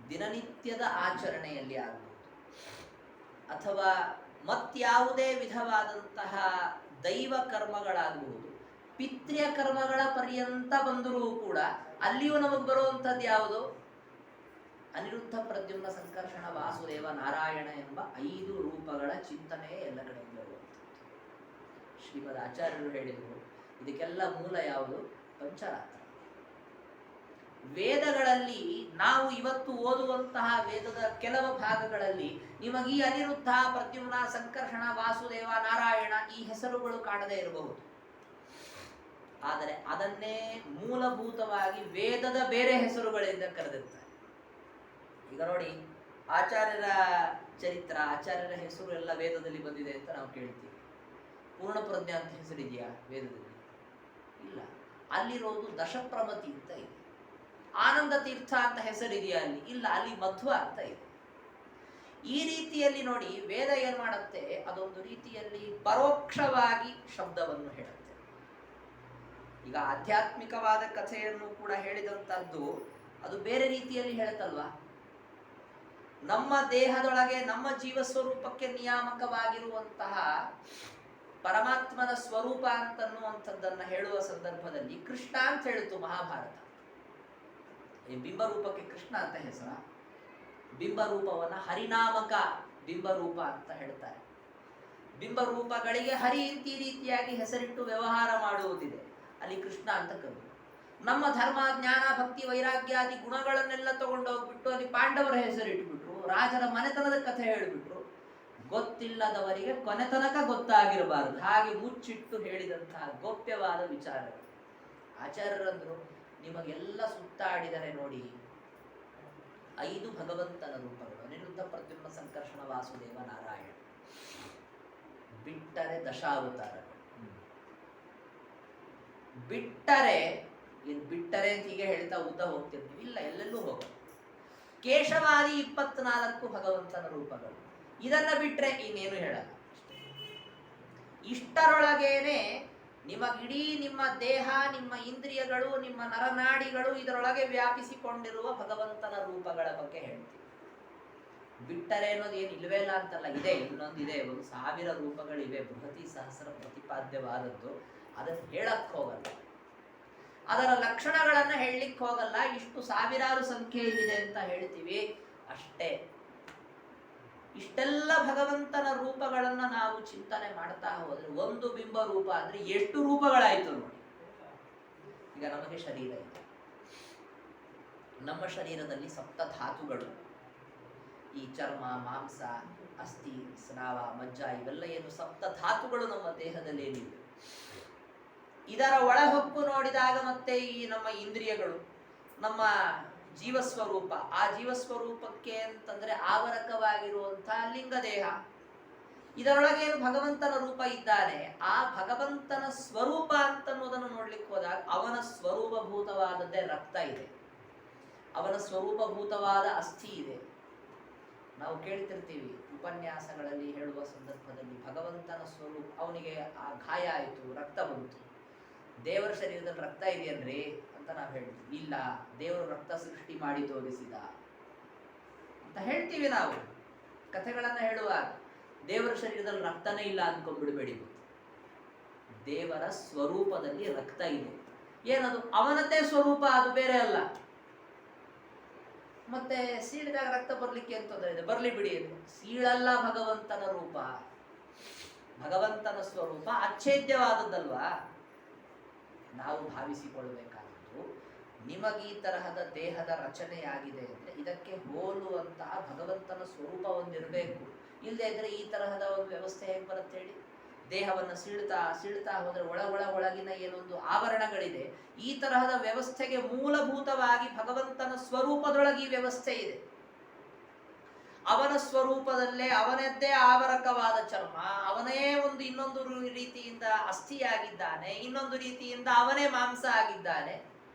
ದಿನನಿತ್ಯದ ಆಚರಣೆಯಲ್ಲಿ ಆಗಬಹುದು ಅಥವಾ ಮತ್ಯಾವುದೇ ವಿಧವಾದಂತಹ ದೈವ ಕರ್ಮಗಳಾಗಬಹುದು, ಪಿತೃ ಕರ್ಮಗಳ ಪರ್ಯಂತ ಬಂದರೂ ಕೂಡ ಅಲ್ಲಿಯೂ ನಮಗೆ ಬರುವಂಥದ್ದು ಯಾವುದು? ಅನಿರುದ್ಧ, ಪ್ರದ್ಯುಮ್ನ, ಸಂಕರ್ಷಣ, ವಾಸುದೇವ, ನಾರಾಯಣ ಎಂಬ 5 ರೂಪಗಳ ಚಿಂತನೆ ಎಲ್ಲ ಕಡೆ ಬರುವಂಥದ್ದು. ಶ್ರೀಮದ್ ಆಚಾರ್ಯರು ಹೇಳಿದರು, ಇದಕ್ಕೆಲ್ಲ ಮೂಲ ಯಾವುದು? ಪಂಚರಾತ್ರ. ವೇದಗಳಲ್ಲಿ ನಾವು ಇವತ್ತು ಓದುವಂತಹ ವೇದದ ಕೆಲವು ಭಾಗಗಳಲ್ಲಿ ನಿಮಗೆ ಈ ಅನಿರುದ್ಧ, ಪ್ರದ್ಯುಮ್ನ, ಸಂಕರ್ಷಣ, ವಾಸುದೇವ, ನಾರಾಯಣ ಈ ಹೆಸರುಗಳು ಕಾಣದೇ ಇರಬಹುದು. ಆದರೆ ಅದನ್ನೇ ಮೂಲಭೂತವಾಗಿ ವೇದದ ಬೇರೆ ಹೆಸರುಗಳಿಂದ ಕರೆದಿರ್ತಾರೆ. ಈಗ ನೋಡಿ, ಆಚಾರ್ಯರ ಚರಿತ್ರ, ಆಚಾರ್ಯರ ಹೆಸರು ಎಲ್ಲ ವೇದದಲ್ಲಿ ಬಂದಿದೆ ಅಂತ ನಾವು ಕೇಳ್ತೀವಿ. ಪೂರ್ಣಪ್ರಜ್ಞ ಅಂತ ಹೆಸರಿದೆಯಾ ವೇದದಲ್ಲಿ? ಇಲ್ಲ. ಅಲ್ಲಿರೋದು ದಶಪ್ರಮತಿ ಅಂತ ಇದೆ. ಆನಂದ ತೀರ್ಥ ಅಂತ ಹೆಸರಿದೆಯಾ ಅಲ್ಲಿ? ಇಲ್ಲ. ಅಲ್ಲಿ ಮಧ್ವ ಅಂತ ಇದೆ. ಈ ರೀತಿಯಲ್ಲಿ ನೋಡಿ, ವೇದ ಏನ್ ಮಾಡುತ್ತೆ? ಅದೊಂದು ರೀತಿಯಲ್ಲಿ ಪರೋಕ್ಷವಾಗಿ ಶಬ್ದವನ್ನು ಹೇಳುತ್ತೆ. ಈಗ ಆಧ್ಯಾತ್ಮಿಕವಾದ ಕಥೆಯನ್ನು ಕೂಡ ಹೇಳಿದಂತದ್ದು ಅದು ಬೇರೆ ರೀತಿಯಲ್ಲಿ ಹೇಳುತ್ತಲ್ವಾ. ನಮ್ಮ ದೇಹದೊಳಗೆ ನಮ್ಮ ಜೀವ ಸ್ವರೂಪಕ್ಕೆ ನಿಯಾಮಕವಾಗಿರುವಂತಹ ಪರಮಾತ್ಮನ ಸ್ವರೂಪ ಅಂತನ್ನುವಂಥದ್ದನ್ನ ಹೇಳುವ ಸಂದರ್ಭದಲ್ಲಿ ಕೃಷ್ಣ ಅಂತ ಹೇಳಿತು ಮಹಾಭಾರತ. ಈ ಬಿಂಬರೂಪಕ್ಕೆ ಕೃಷ್ಣ ಅಂತ ಹೆಸರ, ಬಿಂಬರೂಪವನ್ನ ಹರಿನಾಮಕ ಬಿಂಬರೂಪ ಅಂತ ಹೇಳ್ತಾರೆ. ಬಿಂಬರೂಪಗಳಿಗೆ ಹರಿ ಈ ರೀತಿಯಾಗಿ ಹೆಸರಿಟ್ಟು ವ್ಯವಹಾರ ಮಾಡುವುದಿದೆ, ಅಲ್ಲಿ ಕೃಷ್ಣ ಅಂತ ಕರೆದು. ನಮ್ಮ ಧರ್ಮ ಜ್ಞಾನ ಭಕ್ತಿ ವೈರಾಗ್ಯಾದಿ ಗುಣಗಳನ್ನೆಲ್ಲ ತಗೊಂಡೋಗ್ಬಿಟ್ಟು ಅಲ್ಲಿ ಪಾಂಡವರ ಹೆಸರಿಟ್ಬಿಟ್ರು, ರಾಜರ ಮನೆತನದ ಕಥೆ ಹೇಳಿಬಿಟ್ರು. ಗೊತ್ತಿಲ್ಲದವರಿಗೆ ಕೊನೆ ತನಕ ಗೊತ್ತಾಗಿರಬಾರದು ಹಾಗೆ ಮುಚ್ಚಿಟ್ಟು ಹೇಳಿದಂತಹ ಗೋಪ್ಯವಾದ ವಿಚಾರಗಳು. ಆಚಾರ್ಯರಂದ್ರು, ನಿಮಗೆಲ್ಲ ಸುತ್ತಾಡಿದರೆ ನೋಡಿ 5 ಭಗವಂತನ ರೂಪಗಳು: ಅನಿರುದ್ಧ ಪ್ರದ್ಯುಮ್ನ ಸಂಕರ್ಷಣ ವಾಸುದೇವ ನಾರಾಯಣ. ಬಿಟ್ಟರೆ ದಶಾವತಾರಗಳು. ಬಿಟ್ಟರೆ ಬಿಟ್ಟರೆ ಅಂತ ಹೀಗೆ ಹೇಳ್ತಾ ಉದ್ದ ಹೋಗ್ತಿರ್ತೀವಿ, ಇಲ್ಲ ಎಲ್ಲೆಲ್ಲೂ ಹೋಗೋದು. ಕೇಶವಾದಿ 24 ಭಗವಂತನ ರೂಪಗಳು. ಇದನ್ನ ಬಿಟ್ರೆ ಇನ್ನೇನು ಹೇಳಲ್ಲ. ಇಷ್ಟರೊಳಗೇನೆ ನಿಮಗಿಡೀ ನಿಮ್ಮ ದೇಹ, ನಿಮ್ಮ ಇಂದ್ರಿಯಗಳು, ನಿಮ್ಮ ನರನಾಡಿಗಳು ಇದರೊಳಗೆ ವ್ಯಾಪಿಸಿಕೊಂಡಿರುವ ಭಗವಂತನ ರೂಪಗಳ ಬಗ್ಗೆ ಹೇಳ್ತೀವಿ. ಬಿಟ್ಟರೆ ಅನ್ನೋದು ಏನು ಇಲ್ವೇ ಇಲ್ಲ ಅಂತಲ್ಲ, ಇದೆ, ಇನ್ನೊಂದಿದೆ. 1000 ರೂಪಗಳಿವೆ, ಬೃಹತಿ ಸಹಸ್ರ ಪ್ರತಿಪಾದ್ಯವಾದದ್ದು. ಅದನ್ನು ಹೇಳಕ್ ಹೋಗಲ್ಲ, ಅದರ ಲಕ್ಷಣಗಳನ್ನ ಹೇಳಲಿಕ್ಕೆ ಹೋಗಲ್ಲ. ಇಷ್ಟು ಸಾವಿರಾರು ಸಂಖ್ಯೆ ಇದೆ ಅಂತ ಹೇಳ್ತೀವಿ ಅಷ್ಟೇ. ಇಷ್ಟೆಲ್ಲ ಭಗವಂತನ ರೂಪಗಳನ್ನ ನಾವು ಚಿಂತನೆ ಮಾಡ್ತಾ ಹೋದ್ರೆ ಒಂದು ಬಿಂಬ ರೂಪ ಅಂದ್ರೆ ಎಷ್ಟು ರೂಪಗಳಾಯ್ತು ನೋಡಿ. ಈಗ ನಮಗೆ ಶರೀರ ಇದೆ, ನಮ್ಮ ಶರೀರದಲ್ಲಿ 7 ಧಾತುಗಳು, ಈ ಚರ್ಮ, ಮಾಂಸ, ಅಸ್ಥಿ, ಸ್ರಾವ, ಮಜ್ಜ ಇವೆಲ್ಲ ಏನು 7 ಧಾತುಗಳು ನಮ್ಮ ದೇಹದಲ್ಲಿ ಏನಿವೆ. ಇದರ ಒಳಹೊಕ್ಕು ನೋಡಿದಾಗ ಮತ್ತೆ ಈ ನಮ್ಮ ಇಂದ್ರಿಯಗಳು, ನಮ್ಮ ಜೀವಸ್ವರೂಪ, ಆ ಜೀವಸ್ವರೂಪಕ್ಕೆ ಅಂತಂದ್ರೆ ಆವರಕವಾಗಿರುವಂತಹ ಲಿಂಗದೇಹ, ಇದರೊಳಗೇನು ಭಗವಂತನ ರೂಪ ಇದ್ದಾನೆ. ಆ ಭಗವಂತನ ಸ್ವರೂಪ ಅಂತನ್ನುವುದನ್ನು ನೋಡ್ಲಿಕ್ಕೆ ಹೋದಾಗ ಅವನ ಸ್ವರೂಪಭೂತವಾದದ್ದೇ ರಕ್ತ ಇದೆ, ಅವನ ಸ್ವರೂಪಭೂತವಾದ ಅಸ್ಥಿ ಇದೆ. ನಾವು ಕೇಳ್ತಿರ್ತೀವಿ ಉಪನ್ಯಾಸಗಳಲ್ಲಿ ಹೇಳುವ ಸಂದರ್ಭದಲ್ಲಿ, ಭಗವಂತನ ಸ್ವರೂಪ, ಅವನಿಗೆ ಆ ಗಾಯ ಆಯಿತು, ರಕ್ತ ಬಂತು, ದೇವರ ಶರೀರದಲ್ಲಿ ರಕ್ತ ಇದೆಯನ್ರಿ ಅಂತ ನಾವು ಹೇಳ್ತೀವಿ. ಇಲ್ಲ, ದೇವರು ರಕ್ತ ಸೃಷ್ಟಿ ಮಾಡಿ ತೋರಿಸಿದ ಅಂತ ಹೇಳ್ತೀವಿ ನಾವು ಕಥೆಗಳನ್ನ ಹೇಳುವಾಗ. ದೇವರ ಶರೀರದಲ್ಲಿ ರಕ್ತನೇ ಇಲ್ಲ ಅಂದ್ಕೊಂಡ್ಬಿಡ್ಬೇಡಿ. ದೇವರ ಸ್ವರೂಪದಲ್ಲಿ ರಕ್ತ ಇದೆ. ಏನದು? ಅವನದ್ದೇ ಸ್ವರೂಪ, ಅದು ಬೇರೆ ಅಲ್ಲ. ಮತ್ತೆ ಸೀಳಿದಾಗ ರಕ್ತ ಬರ್ಲಿಕ್ಕೆ ಅಂತ ತೊಂದರೆ ಇದೆ, ಬರ್ಲಿ ಬಿಡಿ. ಸೀಳಲ್ಲ ಭಗವಂತನ ರೂಪ, ಭಗವಂತನ ಸ್ವರೂಪ ಅಚ್ಛೇದ್ಯವಾದದ್ದಲ್ವಾ. ನಾವು ಭಾವಿಸಿಕೊಳ್ಳಬೇಕಾದ್ದು, ನಿಮಗೆ ಈ ತರಹದ ದೇಹದ ರಚನೆಯಾಗಿದೆ ಅಂದರೆ ಇದಕ್ಕೆ ಹೋಲುವಂತಹ ಭಗವಂತನ ಸ್ವರೂಪ ಒಂದಿರಬೇಕು. ಇಲ್ಲದೆ ಇದ್ರೆ ಈ ತರಹದ ಒಂದು ವ್ಯವಸ್ಥೆ ಹೇಗೆ ಬರುತ್ತೆ ಹೇಳಿ? ದೇಹವನ್ನು ಸೀಳ್ತಾ ಹೋದರೆ ಒಳಗಿನ ಏನೊಂದು ಆವರಣಗಳಿದೆ. ಈ ತರಹದ ವ್ಯವಸ್ಥೆಗೆ ಮೂಲಭೂತವಾಗಿ ಭಗವಂತನ ಸ್ವರೂಪದೊಳಗೆ ಈ ವ್ಯವಸ್ಥೆ ಇದೆ. ಅವನ ಸ್ವರೂಪದಲ್ಲೇ ಅವನದ್ದೇ ಆವರಕವಾದ ಚರ್ಮ, ಅವನೇ ಇನ್ನೊಂದು ರೀತಿಯಿಂದ ಅಸ್ಥಿಯಾಗಿದ್ದಾನೆ, ಇನ್ನೊಂದು ರೀತಿಯಿಂದ ಅವನೇ ಮಾಂಸ ಆಗಿದ್ದಾನೆ,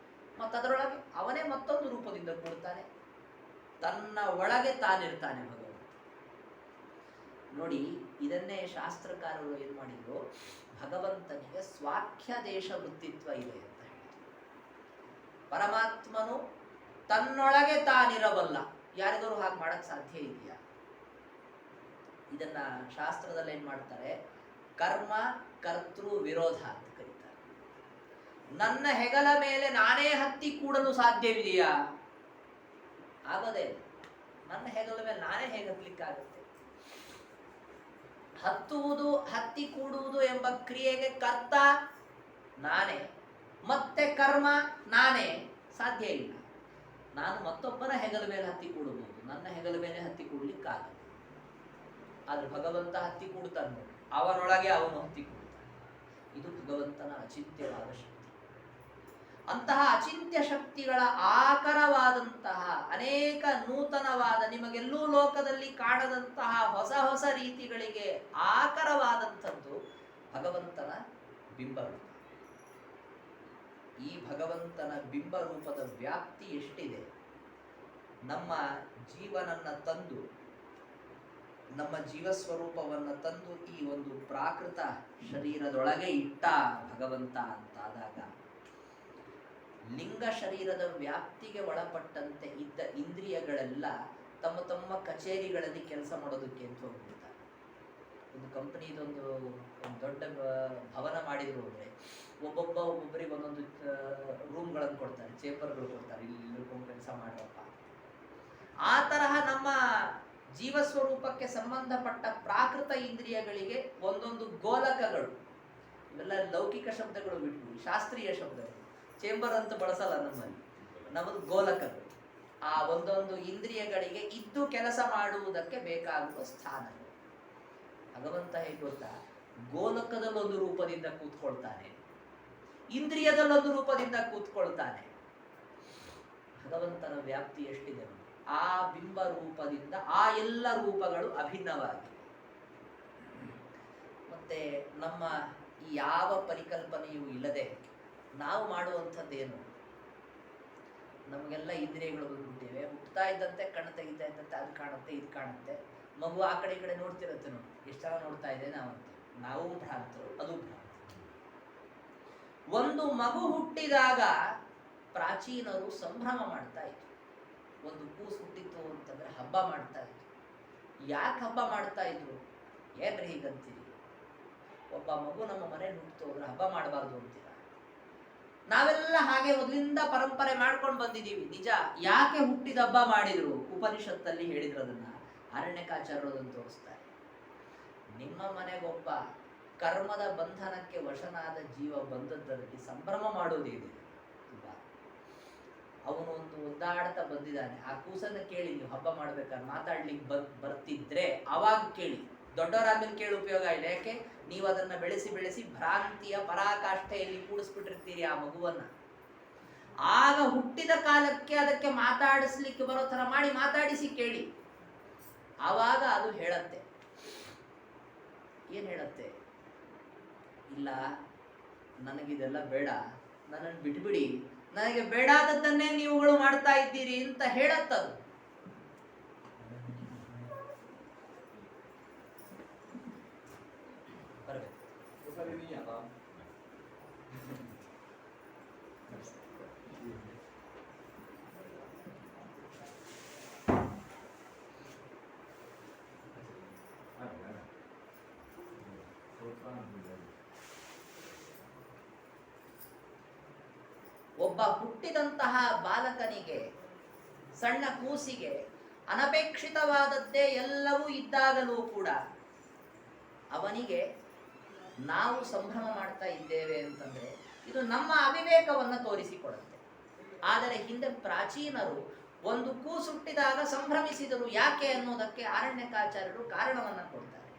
ಮತ್ತದರೊಳಗೆ ಅವನೇ ಮತ್ತೊಂದು ರೂಪದಿಂದ ಕೊಡ್ತಾನೆ. ತನ್ನ ಒಳಗೆ ತಾನಿರ್ತಾನೆ ಭಗವಂತ. ನೋಡಿ, ಇದನ್ನೇ ಶಾಸ್ತ್ರಕಾರರು ಏನ್ ಮಾಡಿದ್ರು, ಭಗವಂತನಿಗೆ ಸ್ವಾಖ್ಯ ದೇಶ ವೃತ್ತಿತ್ವ ಇದೆ ಅಂತ ಹೇಳಿದ್ರು. ಪರಮಾತ್ಮನು ತನ್ನೊಳಗೆ ತಾನಿರಬಲ್ಲ. ಯಾರಿಗಾರು ಹಾಗೆ ಮಾಡಕ್ ಸಾಧ್ಯ ಇದೆಯಾ? ಇದನ್ನ ಶಾಸ್ತ್ರದಲ್ಲಿ ಏನ್ ಮಾಡ್ತಾರೆ, ಕರ್ಮ ಕರ್ತೃ ವಿರೋಧ ಅಂತ ಕರೀತಾರೆ. ನನ್ನ ಹೆಗಲ ಮೇಲೆ ನಾನೇ ಹತ್ತಿ ಕೂಡಲು ಸಾಧ್ಯವಿದೆಯಾ? ಆಗೋದೇ. ನನ್ನ ಹೆಗಲ ಮೇಲೆ ನಾನೇ ಹೇಗೆ ಹತ್ತಲಿಕ್ಕಾಗುತ್ತೆ? ಹತ್ತುವುದು, ಹತ್ತಿ ಕೂಡುವುದು ಎಂಬ ಕ್ರಿಯೆಗೆ ಕರ್ತ ನಾನೇ, ಮತ್ತೆ ಕರ್ಮ ನಾನೇ. ಸಾಧ್ಯ ಇಲ್ಲ. ನಾನು ಮತ್ತೊಬ್ಬನ ಹೆಗಲ ಮೇಲೆ ಹತ್ತಿ ಕೂಡಬಹುದು, ನನ್ನ ಹೆಗಲ ಮೇಲೆ ಹತ್ತಿ ಕೂಡ್ಲಿಕ್ಕಾಗಲ್ಲ. ಆದ್ರೆ ಭಗವಂತ ಹತ್ತಿ ಕೂಡ್ತಾನೆ ನೋಡಿ, ಅವನೊಳಗೆ ಅವನು ಹತ್ತಿ ಕೂಡ್ತಾನೆ. ಇದು ಭಗವಂತನ ಅಚಿಂತ್ಯವಾದ ಶಕ್ತಿ. ಅಂತಹ ಅಚಿಂತ್ಯ ಶಕ್ತಿಗಳ ಆಕರವಾದಂತಹ ಅನೇಕ ನೂತನವಾದ, ನಿಮಗೆಲ್ಲೂ ಲೋಕದಲ್ಲಿ ಕಾಣದಂತಹ ಹೊಸ ಹೊಸ ರೀತಿಗಳಿಗೆ ಆಕರವಾದಂಥದ್ದು ಭಗವಂತನ ಬಿಂಬರೂಪ. ಈ ಭಗವಂತನ ಬಿಂಬರೂಪದ ವ್ಯಾಪ್ತಿ ಎಷ್ಟಿದೆ. ನಮ್ಮ ಜೀವನನ್ನ ತಂದು, ನಮ್ಮ ಜೀವಸ್ವರೂಪವನ್ನು ತಂದು ಈ ಒಂದು ಪ್ರಾಕೃತ ಶರೀರದೊಳಗೆ ಇಟ್ಟ ಭಗವಂತ ಅಂತಾದಾಗ ಲಿಂಗ ಶರೀರದ ವ್ಯಾಪ್ತಿಗೆ ಒಳಪಟ್ಟಂತೆ ಇದ್ದ ಇಂದ್ರಿಯಗಳೆಲ್ಲ ತಮ್ಮ ತಮ್ಮ ಕಚೇರಿಗಳಲ್ಲಿ ಕೆಲಸ ಮಾಡೋದಕ್ಕೆ ಅಂತ ಹೋಗ್ಬಿಡ್ತಾರೆ. ಒಂದು ಕಂಪನಿದೊಂದು ದೊಡ್ಡ ಭವನ ಮಾಡಿದ್ರು ಅಂದರೆ ಒಬ್ಬೊಬ್ಬರಿಗೆ ಒಂದೊಂದು ರೂಮ್ಗಳನ್ನು ಕೊಡ್ತಾರೆ, ಚೇಂಬರ್ಗಳು ಕೊಡ್ತಾರೆ, ಇಲ್ಲಿ ಕೆಲಸ ಮಾಡ್ರಪ್ಪ. ಆ ತರಹ ನಮ್ಮ ಜೀವಸ್ವರೂಪಕ್ಕೆ ಸಂಬಂಧಪಟ್ಟ ಪ್ರಾಕೃತ ಇಂದ್ರಿಯಗಳಿಗೆ ಒಂದೊಂದು ಗೋಲಕಗಳು, ಇವೆಲ್ಲ ಲೌಕಿಕ ಶಬ್ದಗಳು ಬಿಟ್ಬಿಡಿ, ಶಾಸ್ತ್ರೀಯ ಶಬ್ದಗಳು. ಚೇಂಬರ್ ಅಂತ ಬಳಸಲ್ಲ ನಮ್ಮಲ್ಲಿ, ನಮ್ಮದು ಗೋಲಕಗಳು. ಆ ಒಂದೊಂದು ಇಂದ್ರಿಯಗಳಿಗೆ ಇದ್ದು ಕೆಲಸ ಮಾಡುವುದಕ್ಕೆ ಬೇಕಾಗುವ ಸ್ಥಾನಗಳು. ಭಗವಂತ ಹೇಗೆ ಗೊತ್ತಾ, ಗೋಲಕದಲ್ಲೊಂದು ರೂಪದಿಂದ ಕೂತ್ಕೊಳ್ತಾನೆ, ಇಂದ್ರಿಯದಲ್ಲೊಂದು ರೂಪದಿಂದ ಕೂತ್ಕೊಳ್ತಾನೆ. ಭಗವಂತನ ವ್ಯಾಪ್ತಿ ಎಷ್ಟಿದೆ, ಆ ಬಿಂಬ ರೂಪದಿಂದ ಆ ಎಲ್ಲ ರೂಪಗಳು ಅಭಿನ್ನವಾಗಿ. ಮತ್ತೆ ನಮ್ಮ ಯಾವ ಪರಿಕಲ್ಪನೆಯೂ ಇಲ್ಲದೆ ನಾವು ಮಾಡುವಂಥದ್ದೇನು, ನಮಗೆಲ್ಲ ಇಂದ್ರಿಯಗಳು ಬಂದ್ಬಿಟ್ಟಿವೆ. ಹುಟ್ಟುತ್ತಾ ಇದ್ದಂತೆ ಕಣ್ಣು ತೆಗಿತಾ ಇದ್ದಂತೆ ಅದು ಕಾಣುತ್ತೆ, ಇದು ಕಾಣುತ್ತೆ. ಮಗು ಆ ಕಡೆ ಈ ಕಡೆ ನೋಡ್ತಿರುತ್ತೆ, ನೋಡಿ ಎಷ್ಟು ಚೆನ್ನಾಗಿ ನೋಡ್ತಾ ಇದೆ ನಾವು ಭ್ರಾಂತರು, ಅದು ಭ್ರಾಂತ. ಒಂದು ಮಗು ಹುಟ್ಟಿದಾಗ ಪ್ರಾಚೀನರು ಸಂಭ್ರಮ ಮಾಡ್ತಾ ಇದ್ರು. ಒಂದು ಕೂಸು ಹುಟ್ಟಿತ್ತು ಅಂತಂದ್ರೆ ಹಬ್ಬ ಮಾಡ್ತಾ ಇದ್ರು. ಯಾಕೆ ಹಬ್ಬ ಮಾಡ್ತಾ ಇದ್ರು? ಏನ್ರಿ ಹೀಗಂತೀರಿ? ಒಬ್ಬ ಮಗು ನಮ್ಮ ಮನೇಲಿ ಹುಟ್ಟಿತು ಅಂದ್ರೆ ಹಬ್ಬ ಮಾಡಬಾರ್ದು ಅಂತೀರ? ನಾವೆಲ್ಲ ಹಾಗೆ ಮೊದಲಿಂದ ಪರಂಪರೆ ಮಾಡ್ಕೊಂಡು ಬಂದಿದ್ದೀವಿ. ನಿಜ. ಯಾಕೆ ಹುಟ್ಟಿದ ಹಬ್ಬ ಮಾಡಿದ್ರು? ಉಪನಿಷತ್ತಲ್ಲಿ ಹೇಳಿದ್ರು ಅದನ್ನ. ಅರಣ್ಯಕಾಚಾರ್ಯರು ಅದನ್ನು ತೋರಿಸ್ತಾರೆ. ನಿಮ್ಮ ಮನೆಗೊಬ್ಬ ಕರ್ಮದ ಬಂಧನಕ್ಕೆ ವಶನಾದ ಜೀವ ಬಂದದ್ದರಲ್ಲಿ ಸಂಭ್ರಮ ಮಾಡೋದೇನಿದೆ? ಅವನು ಒಂದು ಒದ್ದಾಡ್ತಾ ಬಂದಿದ್ದಾನೆ. ಆ ಕೂಸನ್ನು ಕೇಳಿ, ನೀವು ಹಬ್ಬ ಮಾಡ್ಬೇಕಾದ್ರೆ ಮಾತಾಡ್ಲಿಕ್ಕೆ ಬರ್ತಿದ್ರೆ ಅವಾಗ ಕೇಳಿ. ದೊಡ್ಡವರಾದ್ಮೇಲೆ ಕೇಳಿ ಉಪಯೋಗ ಇಲ್ಲ. ಯಾಕೆ? ನೀವು ಅದನ್ನ ಬೆಳೆಸಿ ಬೆಳೆಸಿ ಭ್ರಾಂತಿಯ ಪರಾಕಾಷ್ಠೆಯಲ್ಲಿ ಕೂಡಿಸ್ಬಿಟ್ಟಿರ್ತೀರಿ ಆ ಮಗುವನ್ನ. ಆಗ ಹುಟ್ಟಿದ ಕಾಲಕ್ಕೆ ಅದಕ್ಕೆ ಮಾತಾಡಿಸ್ಲಿಕ್ಕೆ ಬರೋ ತರ ಮಾಡಿ ಮಾತಾಡಿಸಿ ಕೇಳಿ. ಆವಾಗ ಅದು ಹೇಳತ್ತೆ. ಏನ್ ಹೇಳತ್ತೆ? ಇಲ್ಲ, ನನಗಿದೆಲ್ಲ ಬೇಡ, ನನ್ನನ್ನು ಬಿಟ್ಬಿಡಿ, ನನಗೆ ಬೇಡಾದದ್ದನ್ನೇ ನೀವುಗಳು ಮಾಡ್ತಾ ಇದ್ದೀರಿ ಅಂತ ಹೇಳತ್ತದು. ಒಬ್ಬ ಹುಟ್ಟಿದಂತಹ ಬಾಲಕನಿಗೆ, ಸಣ್ಣ ಕೂಸಿಗೆ ಅನಪೇಕ್ಷಿತವಾದದ್ದೇ ಎಲ್ಲವೂ ಇದ್ದಾಗಲೂ ಕೂಡ ಅವನಿಗೆ ನಾವು ಸಂಭ್ರಮ ಮಾಡ್ತಾ ಇದ್ದೇವೆ ಅಂತಂದ್ರೆ ಇದು ನಮ್ಮ ಅವಿವೇಕವನ್ನು ತೋರಿಸಿಕೊಡುತ್ತೆ. ಆದರೆ ಹಿಂದೆ ಪ್ರಾಚೀನರು ಒಂದು ಕೂಸು ಹುಟ್ಟಿದಾಗ ಸಂಭ್ರಮಿಸಿದರು. ಯಾಕೆ ಅನ್ನೋದಕ್ಕೆ ಅರಣ್ಯಕಾಚಾರ್ಯರು ಕಾರಣವನ್ನ ಕೊಡ್ತಾರೆ.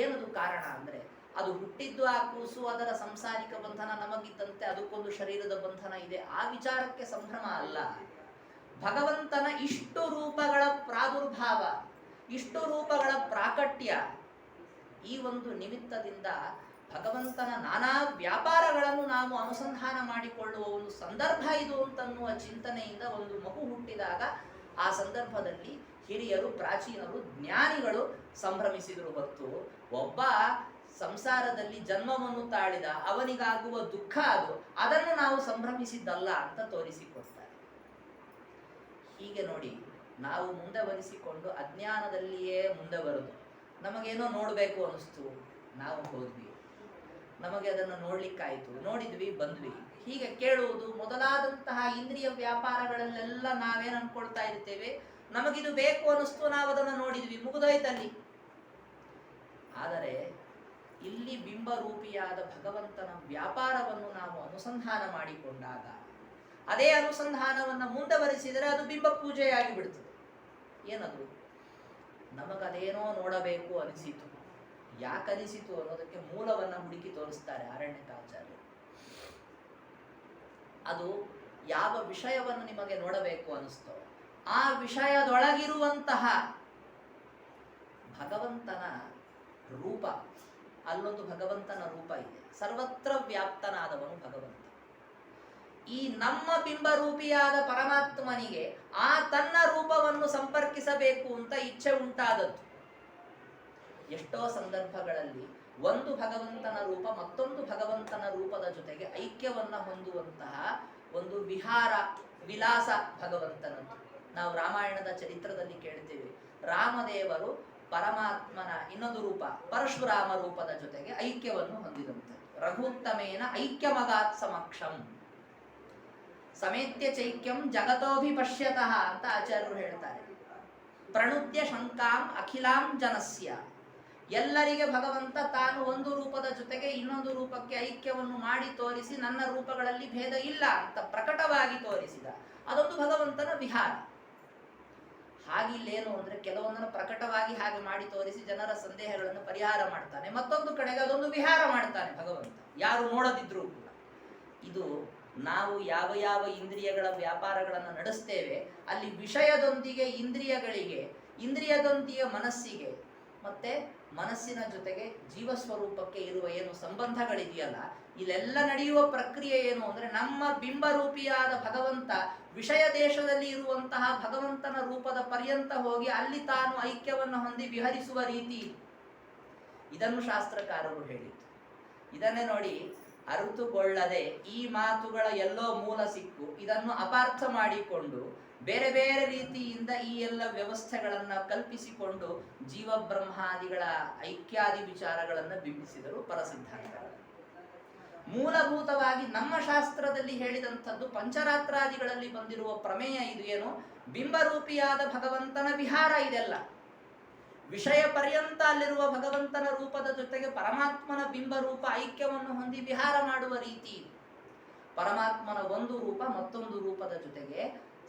ಏನದು ಕಾರಣ ಅಂದ್ರೆ, ಅದು ಹುಟ್ಟಿದ್ದು ಆ ಕೂಸು, ಅದರ ಸಂಸಾರಿಕ ಬಂಧನ ನಮಗಿದ್ದಂತೆ ಅದಕ್ಕೊಂದು ಶರೀರದ ಬಂಧನ ಇದೆ, ಆ ವಿಚಾರಕ್ಕೆ ಸಂಭ್ರಮ ಅಲ್ಲ. ಭಗವಂತನ ಇಷ್ಟು ರೂಪಗಳ ಪ್ರಾದುರ್ಭಾವ, ಇಷ್ಟು ರೂಪಗಳ ಪ್ರಾಕಟ್ಯ, ಈ ಒಂದು ನಿಮಿತ್ತದಿಂದ ಭಗವಂತನ ನಾನಾ ವ್ಯಾಪಾರಗಳನ್ನು ನಾವು ಅನುಸಂಧಾನ ಮಾಡಿಕೊಳ್ಳುವ ಒಂದು ಸಂದರ್ಭ ಇದು ಅಂತನ್ನುವ ಚಿಂತನೆಯಿಂದ ಒಂದು ಮಗು ಹುಟ್ಟಿದಾಗ ಆ ಸಂದರ್ಭದಲ್ಲಿ ಹಿರಿಯರು, ಪ್ರಾಚೀನರು, ಜ್ಞಾನಿಗಳು ಸಂಭ್ರಮಿಸಿದರು. ಹೊತ್ತು ಒಬ್ಬ ಸಂಸಾರದಲ್ಲಿ ಜನ್ಮವನ್ನು ತಾಳಿದ ಅವನಿಗಾಗುವ ದುಃಖ ಅದು, ಅದನ್ನು ನಾವು ಸಂಭ್ರಮಿಸಿದ್ದಲ್ಲ ಅಂತ ತೋರಿಸಿಕೊಡ್ತಾರೆ. ಹೀಗೆ ನೋಡಿ, ನಾವು ಮುಂದೆ ಬರಿಸಿಕೊಂಡು ಅಜ್ಞಾನದಲ್ಲಿಯೇ ಮುಂದೆ ಬರುದು. ನಮಗೇನೋ ನೋಡಬೇಕು ಅನಿಸ್ತು, ನಾವು ಹೋದ್ವಿ, ನಮಗೆ ಅದನ್ನು ನೋಡ್ಲಿಕ್ಕಾಯ್ತು, ನೋಡಿದ್ವಿ, ಬಂದ್ವಿ. ಹೀಗೆ ಕೇಳುವುದು ಮೊದಲಾದಂತಹ ಇಂದ್ರಿಯ ವ್ಯಾಪಾರಗಳಲ್ಲೆಲ್ಲ ನಾವೇನು ಅನ್ಕೊಳ್ತಾ ಇರ್ತೇವೆ, ನಮಗಿದು ಬೇಕು ಅನಿಸ್ತು, ನಾವು ಅದನ್ನು ನೋಡಿದ್ವಿ, ಮುಗಿದೋಯ್ತಲ್ಲಿ. ಆದರೆ ಇಲ್ಲಿ ಬಿಂಬರೂಪಿಯಾದ ಭಗವಂತನ ವ್ಯಾಪಾರವನ್ನು ನಾವು ಅನುಸಂಧಾನ ಮಾಡಿಕೊಂಡಾಗ, ಅದೇ ಅನುಸಂಧಾನವನ್ನು ಮುಂದುವರಿಸಿದರೆ ಅದು ಬಿಂಬ ಪೂಜೆಯಾಗಿ ಬಿಡ್ತದೆ. ಏನದು? ನಮಗದೇನೋ ನೋಡಬೇಕು ಅನಿಸಿತು. ಯಾಕನಿಸಿತು ಅನ್ನೋದಕ್ಕೆ ಮೂಲವನ್ನು ಹುಡುಕಿ ತೋರಿಸ್ತಾರೆ ಅರಣ್ಯಕಾಚಾರ್ಯರು. ಅದು ಯಾವ ವಿಷಯವನ್ನು ನಿಮಗೆ ನೋಡಬೇಕು ಅನಿಸ್ತೋ ಆ ವಿಷಯದೊಳಗಿರುವಂತಹ ಭಗವಂತನ ರೂಪ, ಅಲ್ಲೊಂದು ಭಗವಂತನ ರೂಪ ಇದೆ. ಸರ್ವತ್ರ ವ್ಯಾಪ್ತನಾದವನು ಭಗವಂತ. ಈ ನಮ್ಮ ಬಿಂಬರೂಪಿಯಾದ ಪರಮಾತ್ಮನಿಗೆ ಆ ತನ್ನ ರೂಪವನ್ನು ಸಂಪರ್ಕಿಸಬೇಕು ಅಂತ ಇಚ್ಛೆ ಉಂಟಾದದ್ದು. ಎಷ್ಟೋ ಸಂದರ್ಭಗಳಲ್ಲಿ ಒಂದು ಭಗವಂತನ ರೂಪ ಮತ್ತೊಂದು ಭಗವಂತನ ರೂಪದ ಜೊತೆಗೆ ಐಕ್ಯವನ್ನ ಹೊಂದುವಂತಹ ಒಂದು ವಿಹಾರ ವಿಲಾಸ ಭಗವಂತನದ್ದು. ನಾವು ರಾಮಾಯಣದ ಚರಿತ್ರದಲ್ಲಿ ಕೇಳ್ತೇವೆ, ರಾಮದೇವರು ಪರಮಾತ್ಮನ ಇನ್ನೊಂದು ರೂಪ ಪರಶುರಾಮ ರೂಪದ ಜೊತೆಗೆ ಐಕ್ಯವನ್ನು ಹೊಂದಿದಂತೆ. ರಘುತ್ತಮೇನ ಐಕ್ಯಮಗಾತ್ ಸಮಕ್ಷಂ ಸಮೇತ್ಯ ಚೈಕ್ಯಂ ಜಗತೋಭಿ ಪಶ್ಯತಃ ಅಂತ ಆಚಾರ್ಯರು ಹೇಳ್ತಾರೆ. ಪ್ರಣುದ್ಯ ಶಂಕಾಂ ಅಖಿಲಾಂ ಜನಸ್ಯ, ಎಲ್ಲರಿಗೆ ಭಗವಂತ ತಾನು ಒಂದು ರೂಪದ ಜೊತೆಗೆ ಇನ್ನೊಂದು ರೂಪಕ್ಕೆ ಐಕ್ಯವನ್ನು ಮಾಡಿ ತೋರಿಸಿ ನನ್ನ ರೂಪಗಳಲ್ಲಿ ಭೇದ ಇಲ್ಲ ಅಂತ ಪ್ರಕಟವಾಗಿ ತೋರಿಸಿದ. ಅದೊಂದು ಭಗವಂತನ ವಿಹಾರ. ಹಾಗಿಲ್ಲೇನು ಅಂದ್ರೆ ಕೆಲವೊಂದನ್ನು ಪ್ರಕಟವಾಗಿ ಹಾಗೆ ಮಾಡಿ ತೋರಿಸಿ ಜನರ ಸಂದೇಹಗಳನ್ನು ಪರಿಹಾರ ಮಾಡ್ತಾನೆ, ಮತ್ತೊಂದು ಕಡೆಗೆ ಅದೊಂದು ವಿಹಾರ ಮಾಡ್ತಾನೆ ಭಗವಂತ, ಯಾರು ನೋಡದಿದ್ರೂ ಕೂಡ. ಇದು ನಾವು ಯಾವ ಯಾವ ಇಂದ್ರಿಯಗಳ ವ್ಯಾಪಾರಗಳನ್ನು ನಡೆಸ್ತೇವೆ ಅಲ್ಲಿ ವಿಷಯದೊಂದಿಗೆ ಇಂದ್ರಿಯಗಳಿಗೆ, ಇಂದ್ರಿಯದೊಂದಿಗೆ ಮನಸ್ಸಿಗೆ, ಮತ್ತೆ ಮನಸ್ಸಿನ ಜೊತೆಗೆ ಜೀವಸ್ವರೂಪಕ್ಕೆ ಇರುವ ಏನು ಸಂಬಂಧಗಳಿದೆಯಲ್ಲ, ಇಲ್ಲೆಲ್ಲ ನಡೆಯುವ ಪ್ರಕ್ರಿಯೆ ಏನು ಅಂದ್ರೆ ನಮ್ಮ ಬಿಂಬರೂಪಿಯಾದ ಭಗವಂತ ವಿಷಯ ದೇಶದಲ್ಲಿ ಇರುವಂತಹ ಭಗವಂತನ ರೂಪದ ಪರ್ಯಂತ ಹೋಗಿ ಅಲ್ಲಿ ತಾನು ಐಕ್ಯವನ್ನು ಹೊಂದಿ ವಿಹರಿಸುವ ರೀತಿ. ಇದನ್ನು ಶಾಸ್ತ್ರಕಾರರು ಹೇಳಿತು. ಇದನ್ನೇ ನೋಡಿ, ಅರಿತುಕೊಳ್ಳದೆ ಈ ಮಾತುಗಳ ಎಲ್ಲೋ ಮೂಲ ಸಿಕ್ಕು ಇದನ್ನು ಅಪಾರ್ಥ ಮಾಡಿಕೊಂಡು ಬೇರೆ ಬೇರೆ ರೀತಿಯಿಂದ ಈ ಎಲ್ಲ ವ್ಯವಸ್ಥೆಗಳನ್ನು ಕಲ್ಪಿಸಿಕೊಂಡು ಜೀವ ಬ್ರಹ್ಮಾದಿಗಳ ಐಕ್ಯಾದಿ ವಿಚಾರಗಳನ್ನು ಬಿಂಬಿಸಿದರು ಪರಸಿದ್ಧಾಂತಗಳು. ಮೂಲಭೂತವಾಗಿ ನಮ್ಮ ಶಾಸ್ತ್ರದಲ್ಲಿ ಹೇಳಿದಂಥದ್ದು ಪಂಚರಾತ್ರಾದಿಗಳಲ್ಲಿ ಬಂದಿರುವ ಪ್ರಮೇಯ ಇದು ಏನು, ಬಿಂಬರೂಪಿಯಾದ ಭಗವಂತನ ವಿಹಾರ. ಇದೆಲ್ಲ ವಿಷಯ ಪರ್ಯಂತ ಅಲ್ಲಿರುವ ಭಗವಂತನ ರೂಪದ ಜೊತೆಗೆ ಪರಮಾತ್ಮನ ಬಿಂಬರೂಪ ಐಕ್ಯವನ್ನು ಹೊಂದಿ ವಿಹಾರ ಮಾಡುವ ರೀತಿ. ಪರಮಾತ್ಮನ ಒಂದು ರೂಪ ಮತ್ತೊಂದು ರೂಪದ ಜೊತೆಗೆ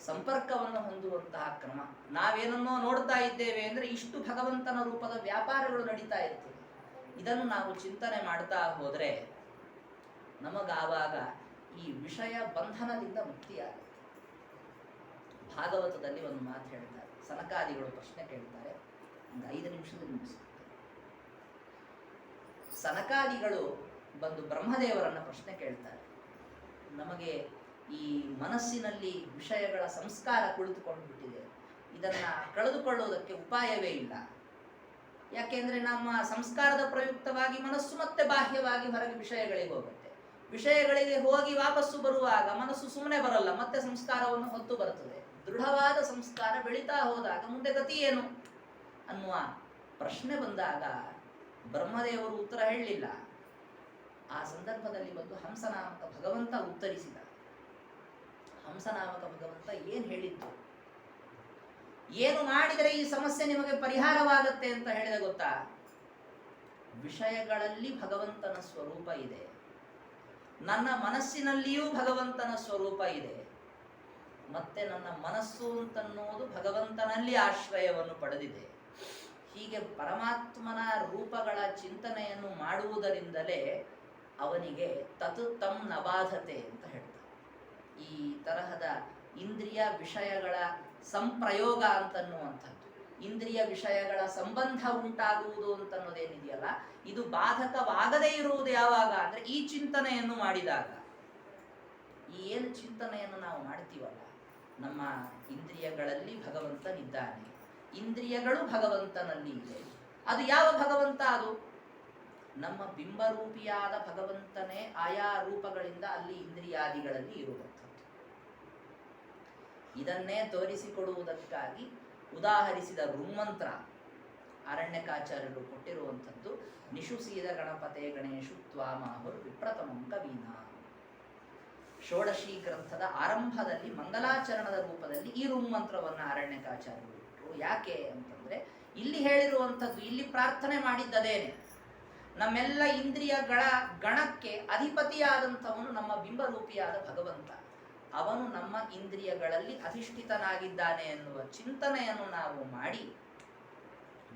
ಸಂಪರ್ಕವನ್ನು ಹೊಂದುವಂತಹ ಕ್ರಮ. ನಾವೇನನ್ನೋ ನೋಡ್ತಾ ಇದ್ದೇವೆ ಅಂದ್ರೆ ಇಷ್ಟು ಭಗವಂತನ ರೂಪದ ವ್ಯಾಪಾರಗಳು ನಡೀತಾ ಇರ್ತದೆ. ಇದನ್ನು ನಾವು ಚಿಂತನೆ ಮಾಡ್ತಾ ಹೋದ್ರೆ ನಮಗಾವಾಗ ಈ ವಿಷಯ ಬಂಧನದಿಂದ ಮುಕ್ತಿಯಾಗುತ್ತೆ. ಭಾಗವತದಲ್ಲಿ ಒಂದು ಮಾತು ಹೇಳ್ತಾರೆ, ಸನಕಾದಿಗಳು ಪ್ರಶ್ನೆ ಕೇಳ್ತಾರೆ, ಒಂದು 5 ನಿಮಿಷದಲ್ಲಿ ಮುಗಿಸ್ತಾರೆ. ಸನಕಾದಿಗಳು ಬಂದು ಬ್ರಹ್ಮದೇವರನ್ನ ಪ್ರಶ್ನೆ ಕೇಳ್ತಾರೆ, ನಮಗೆ ಈ ಮನಸ್ಸಿನಲ್ಲಿ ವಿಷಯಗಳ ಸಂಸ್ಕಾರ ಕುಳಿತುಕೊಂಡು ಬಿಟ್ಟಿದೆ, ಇದನ್ನ ಕಳೆದುಕೊಳ್ಳುವುದಕ್ಕೆ ಉಪಾಯವೇ ಇಲ್ಲ. ಯಾಕೆಂದ್ರೆ ನಮ್ಮ ಸಂಸ್ಕಾರದ ಪ್ರಯುಕ್ತವಾಗಿ ಮನಸ್ಸು ಮತ್ತೆ ಬಾಹ್ಯವಾಗಿ ಹೊರಗೆ ವಿಷಯಗಳಿಗೆ ಹೋಗುತ್ತೆ. ವಿಷಯಗಳಿಗೆ ಹೋಗಿ ವಾಪಸ್ಸು ಬರುವಾಗ ಮನಸ್ಸು ಸುಮ್ಮನೆ ಬರಲ್ಲ, ಮತ್ತೆ ಸಂಸ್ಕಾರವನ್ನು ಹೊತ್ತು ಬರುತ್ತದೆ. ದೃಢವಾದ ಸಂಸ್ಕಾರ ಬೆಳೀತಾ ಹೋದಾಗ ಮುಂದೆ ಗತಿ ಏನು ಅನ್ನುವ ಪ್ರಶ್ನೆ ಬಂದಾಗ ಬ್ರಹ್ಮದೇವರು ಉತ್ತರ ಹೇಳಲಿಲ್ಲ. ಆ ಸಂದರ್ಭದಲ್ಲಿ ಬಂದು ಹಂಸನಾಮಕ ಭಗವಂತ ಉತ್ತರಿಸಿದ. ಹಂಸನಾಮಕ ಭಗವಂತ ಏನ್ ಹೇಳಿದ್ದು, ಏನು ಮಾಡಿದರೆ ಈ ಸಮಸ್ಯೆ ನಿಮಗೆ ಪರಿಹಾರವಾಗತ್ತೆ ಅಂತ ಹೇಳಿದ ಗೊತ್ತಾ? ವಿಷಯಗಳಲ್ಲಿ ಭಗವಂತನ ಸ್ವರೂಪ ಇದೆ, ನನ್ನ ಮನಸ್ಸಿನಲ್ಲಿಯೂ ಭಗವಂತನ ಸ್ವರೂಪ ಇದೆ, ಮತ್ತೆ ನನ್ನ ಮನಸ್ಸು ಅಂತನ್ನೋದು ಭಗವಂತನಲ್ಲಿ ಆಶ್ರಯವನ್ನು ಪಡೆದಿದೆ. ಹೀಗೆ ಪರಮಾತ್ಮನ ರೂಪಗಳ ಚಿಂತನೆಯನ್ನು ಮಾಡುವುದರಿಂದಲೇ ಅವನಿಗೆ ತತ್ ತಂ ನಬಾಧತೆ ಅಂತ ಹೇಳ್ತಾರೆ. ಈ ತರಹದ ಇಂದ್ರಿಯ ವಿಷಯಗಳ ಸಂಪ್ರಯೋಗ ಅಂತನ್ನುವಂಥದ್ದು, ಇಂದ್ರಿಯ ವಿಷಯಗಳ ಸಂಬಂಧ ಉಂಟಾಗುವುದು ಅಂತನ್ನೋದೇನಿದೆಯಲ್ಲ, ಇದು ಬಾಧಕವಾಗದೇ ಇರುವುದು ಯಾವಾಗ ಅಂದ್ರೆ ಈ ಚಿಂತನೆಯನ್ನು ಮಾಡಿದಾಗ. ಈ ಏನು ಚಿಂತನೆಯನ್ನು ನಾವು ಮಾಡ್ತೀವಲ್ಲ, ನಮ್ಮ ಇಂದ್ರಿಯಗಳಲ್ಲಿ ಭಗವಂತನಿದ್ದಾನೆ, ಇಂದ್ರಿಯಗಳು ಭಗವಂತನಲ್ಲಿ ಇದೆ. ಅದು ಯಾವ ಭಗವಂತ? ಅದು ನಮ್ಮ ಬಿಂಬರೂಪಿಯಾದ ಭಗವಂತನೇ ಆಯಾ ರೂಪಗಳಿಂದ ಅಲ್ಲಿ ಇಂದ್ರಿಯಾದಿಗಳಲ್ಲಿ ಇರುವಂಥದ್ದು. ಇದನ್ನೇ ತೋರಿಸಿಕೊಡುವುದಕ್ಕಾಗಿ ಉದಾಹರಿಸಿದ ಋನ್ಮಂತ್ರ ಅರಣ್ಯಕಾಚಾರ್ಯರು ಕೊಟ್ಟಿರುವಂಥದ್ದು, ನಿಶುಸೀದ ಗಣಪತೆ ಗಣೇಶು ತ್ವಾಮಾಹುರ್ ವಿಪ್ರತಮಂ ಕವೀನಾ. ಷೋಡಶಿ ಗ್ರಂಥದ ಆರಂಭದಲ್ಲಿ ಮಂಗಲಾಚರಣದ ರೂಪದಲ್ಲಿ ಈ ಋನ್ಮಂತ್ರವನ್ನು ಅರಣ್ಯಕಾಚಾರ್ಯರು ಇಟ್ಟರು. ಯಾಕೆ ಅಂತಂದ್ರೆ ಇಲ್ಲಿ ಹೇಳಿರುವಂಥದ್ದು, ಇಲ್ಲಿ ಪ್ರಾರ್ಥನೆ ಮಾಡಿದ್ದದೇನೆ, ನಮ್ಮೆಲ್ಲ ಇಂದ್ರಿಯಗಳ ಗಣಕ್ಕೆ ಅಧಿಪತಿಯಾದಂಥವನು ನಮ್ಮ ಬಿಂಬರೂಪಿಯಾದ ಭಗವಂತ, ಅವನು ನಮ್ಮ ಇಂದ್ರಿಯಗಳಲ್ಲಿ ಅಧಿಷ್ಠಿತನಾಗಿದ್ದಾನೆ ಎನ್ನುವ ಚಿಂತನೆಯನ್ನು ನಾವು ಮಾಡಿ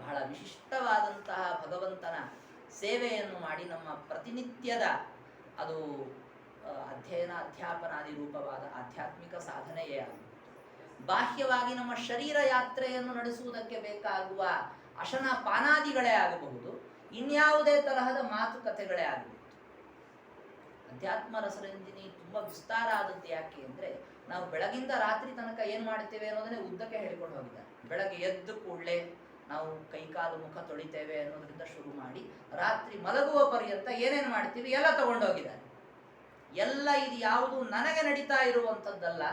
ಬಹಳ ವಿಶಿಷ್ಟವಾದಂತಹ ಭಗವಂತನ ಸೇವೆಯನ್ನು ಮಾಡಿ ನಮ್ಮ ಪ್ರತಿನಿತ್ಯದ ಅದು ಅಧ್ಯಯನ ಅಧ್ಯಾಪನಾದಿ ರೂಪವಾದ ಆಧ್ಯಾತ್ಮಿಕ ಸಾಧನೆಯೇ ಆಗುವುದು. ಬಾಹ್ಯವಾಗಿ ನಮ್ಮ ಶರೀರ ಯಾತ್ರೆಯನ್ನು ನಡೆಸುವುದಕ್ಕೆ ಬೇಕಾಗುವ ಅಶನ ಪಾನಾದಿಗಳೇ ಆಗಬಹುದು, ಇನ್ಯಾವುದೇ ತರಹದ ಮಾತುಕತೆಗಳೇ ಆಗಬಹುದು. ಅಧ್ಯಾತ್ಮ ರಸರಂಜಿನಿ ತುಂಬಾ ವಿಸ್ತಾರ ಆದದ್ದು. ಯಾಕೆ ಅಂದ್ರೆ ನಾವು ಬೆಳಗಿಂದ ರಾತ್ರಿ ತನಕ ಏನ್ ಮಾಡ್ತೇವೆ ಅನ್ನೋದನ್ನೇ ಉದ್ದಕ್ಕೆ ಹೇಳಿಕೊಂಡು ಹೋಗಿದ್ದಾರೆ. ಬೆಳಗ್ಗೆ ಎದ್ದು ಕೂಡಲೇ ನಾವು ಕೈಕಾಲು ಮುಖ ತೊಳಿತೇವೆ ಅನ್ನೋದ್ರಿಂದ ಶುರು ಮಾಡಿ ರಾತ್ರಿ ಮಲಗುವ ಪರ್ಯಂತ ಏನೇನು ಮಾಡ್ತೀವಿ ಎಲ್ಲ ತಗೊಂಡೋಗಿದ್ದಾರೆ. ಎಲ್ಲ ಇದು ಯಾವುದು ನನಗೆ ನಡೀತಾ ಇರುವಂಥದ್ದಲ್ಲ,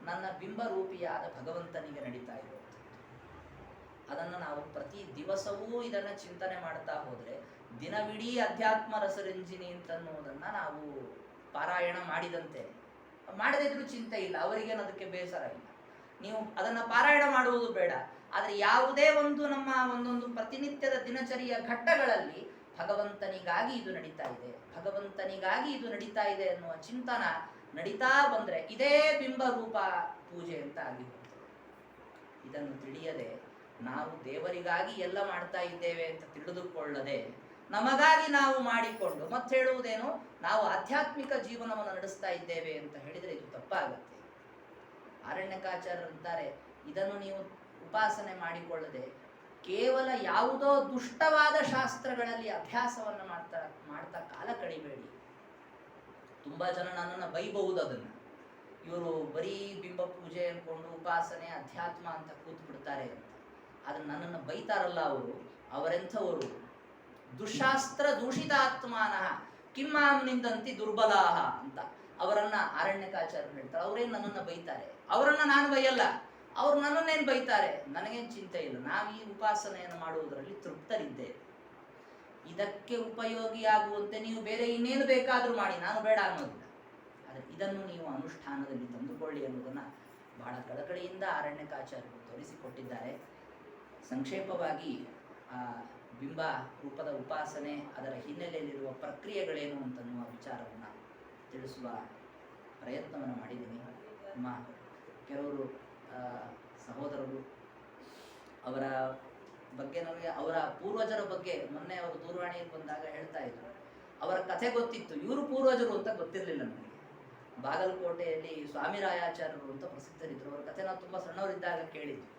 ನನ್ನ ಬಿಂಬರೂಪಿಯಾದ ಭಗವಂತನಿಗೆ ನಡೀತಾ ಇರುವಂಥದ್ದು. ಅದನ್ನು ನಾವು ಪ್ರತಿ ದಿವಸವೂ ಇದನ್ನು ಚಿಂತನೆ ಮಾಡ್ತಾ ಹೋದರೆ ದಿನವಿಡೀ ಅಧ್ಯಾತ್ಮ ರಸರಂಜಿನಿ ಅಂತನ್ನುವುದನ್ನು ನಾವು ಪಾರಾಯಣ ಮಾಡಿದಂತೆ. ಮಾಡದೇ ಇದ್ರೂ ಚಿಂತೆ ಇಲ್ಲ, ಅವರಿಗೇನು ಅದಕ್ಕೆ ಬೇಸರ ಇಲ್ಲ. ನೀವು ಅದನ್ನು ಪಾರಾಯಣ ಮಾಡುವುದು ಬೇಡ, ಆದರೆ ಯಾವುದೇ ಒಂದು ನಮ್ಮ ಒಂದೊಂದು ಪ್ರತಿನಿತ್ಯದ ದಿನಚರಿಯ ಘಟ್ಟಗಳಲ್ಲಿ ಭಗವಂತನಿಗಾಗಿ ಇದು ನಡೀತಾ ಇದೆ, ಭಗವಂತನಿಗಾಗಿ ಇದು ನಡೀತಾ ಇದೆ ಅನ್ನುವ ಚಿಂತನ ನಡೀತಾ ಬಂದರೆ ಇದೇ ಬಿಂಬರೂಪ ಪೂಜೆ ಅಂತ ಆಗಿ ಹೋಗ್ತದೆ. ಇದನ್ನು ತಿಳಿಯದೆ ನಾವು ದೇವರಿಗಾಗಿ ಎಲ್ಲ ಮಾಡ್ತಾ ಇದ್ದೇವೆ ಅಂತ ತಿಳಿದುಕೊಳ್ಳದೆ ನಮಗಾಗಿ ನಾವು ಮಾಡಿಕೊಂಡು ಮತ್ತೆ ಹೇಳುವುದೇನು, ನಾವು ಆಧ್ಯಾತ್ಮಿಕ ಜೀವನವನ್ನು ನಡೆಸ್ತಾ ಇದ್ದೇವೆ ಅಂತ ಹೇಳಿದರೆ ಇದು ತಪ್ಪಾಗುತ್ತೆ. ಆರಣ್ಯಕಾಚಾರ್ಯರಂತಾರೆ, ಇದನ್ನು ನೀವು ಉಪಾಸನೆ ಮಾಡಿಕೊಳ್ಳದೆ ಕೇವಲ ಯಾವುದೋ ದುಷ್ಟವಾದ ಶಾಸ್ತ್ರಗಳಲ್ಲಿ ಅಭ್ಯಾಸವನ್ನು ಮಾಡ್ತಾ ಕಾಲ ಕಳಿಬೇಡಿ. ತುಂಬಾ ಜನ ನನ್ನನ್ನು ಬೈಬಹುದು, ಅದನ್ನು ಇವರು ಬರೀ ಬಿಂಬ ಪೂಜೆ ಅಂದ್ಕೊಂಡು ಉಪಾಸನೆ ಅಧ್ಯಾತ್ಮ ಅಂತ ಕೂತ್ ಬಿಡ್ತಾರೆ ಅಂತ. ಆದ್ರೆ ನನ್ನನ್ನು ಬೈತಾರಲ್ಲ ಅವರೆಂಥವರು, ದುಶಾಸ್ತ್ರ ದೂಷಿತಾತ್ಮಾನ ಕಿಮ್ಮಾಂ ನಿಂದಂತಿ ದುರ್ಬಲಾಹ ಅಂತ ಅವರನ್ನ ಆರಣ್ಯಕಾಚಾರ್ಯರು ಹೇಳ್ತಾರೆ. ಅವರೇನು ನನ್ನನ್ನು ಬೈತಾರೆ, ಅವರನ್ನ ನಾನು ಬೈಯಲ್ಲ, ಅವ್ರು ನನ್ನನ್ನೇನು ಬೈತಾರೆ, ನನಗೇನು ಚಿಂತೆ ಇಲ್ಲ. ನಾವು ಈ ಉಪಾಸನೆಯನ್ನು ಮಾಡುವುದರಲ್ಲಿ ತೃಪ್ತರಿದ್ದೇವೆ. ಇದಕ್ಕೆ ಉಪಯೋಗಿಯಾಗುವಂತೆ ನೀವು ಬೇರೆ ಇನ್ನೇನು ಬೇಕಾದರೂ ಮಾಡಿ, ನಾನು ಬೇಡ ಅನ್ನೋದಿಲ್ಲ. ಆದರೆ ಇದನ್ನು ನೀವು ಅನುಷ್ಠಾನದಲ್ಲಿ ತಂದುಕೊಳ್ಳಿ ಅನ್ನೋದನ್ನು ಬಹಳ ಕಳಕಳಿಯಿಂದ ಆರಣ್ಯಕಾಚಾರ್ಯರು ತೋರಿಸಿಕೊಟ್ಟಿದ್ದಾರೆ. ಸಂಕ್ಷೇಪವಾಗಿ ಆ ಬಿಂಬ ರೂಪದ ಉಪಾಸನೆ, ಅದರ ಹಿನ್ನೆಲೆಯಲ್ಲಿರುವ ಪ್ರಕ್ರಿಯೆಗಳೇನು ಅಂತನ್ನುವ ವಿಚಾರವನ್ನು ತಿಳಿಸುವ ಪ್ರಯತ್ನವನ್ನು ಮಾಡಿದ್ದೀನಿ. ನಮ್ಮ ಕೆಲವರು ಸಹೋದರರು ಅವರ ಬಗ್ಗೆ ನನಗೆ, ಅವರ ಪೂರ್ವಜರ ಬಗ್ಗೆ ಮೊನ್ನೆ ಅವರು ದೂರವಾಣಿಯಲ್ಲಿ ಬಂದಾಗ ಹೇಳ್ತಾ ಇದ್ರು. ಅವರ ಕಥೆ ಗೊತ್ತಿತ್ತು, ಇವರು ಪೂರ್ವಜರು ಅಂತ ಗೊತ್ತಿರಲಿಲ್ಲ ನನಗೆ. ಬಾಗಲಕೋಟೆಯಲ್ಲಿ ಸ್ವಾಮಿರಾಯಾಚಾರ್ಯರು ಅಂತ ಪ್ರಸಿದ್ಧರಿದ್ದರು. ಅವರ ಕಥೆ ನಾವು ತುಂಬ ಸಣ್ಣವರಿದ್ದಾಗ ಕೇಳಿದ್ವಿ.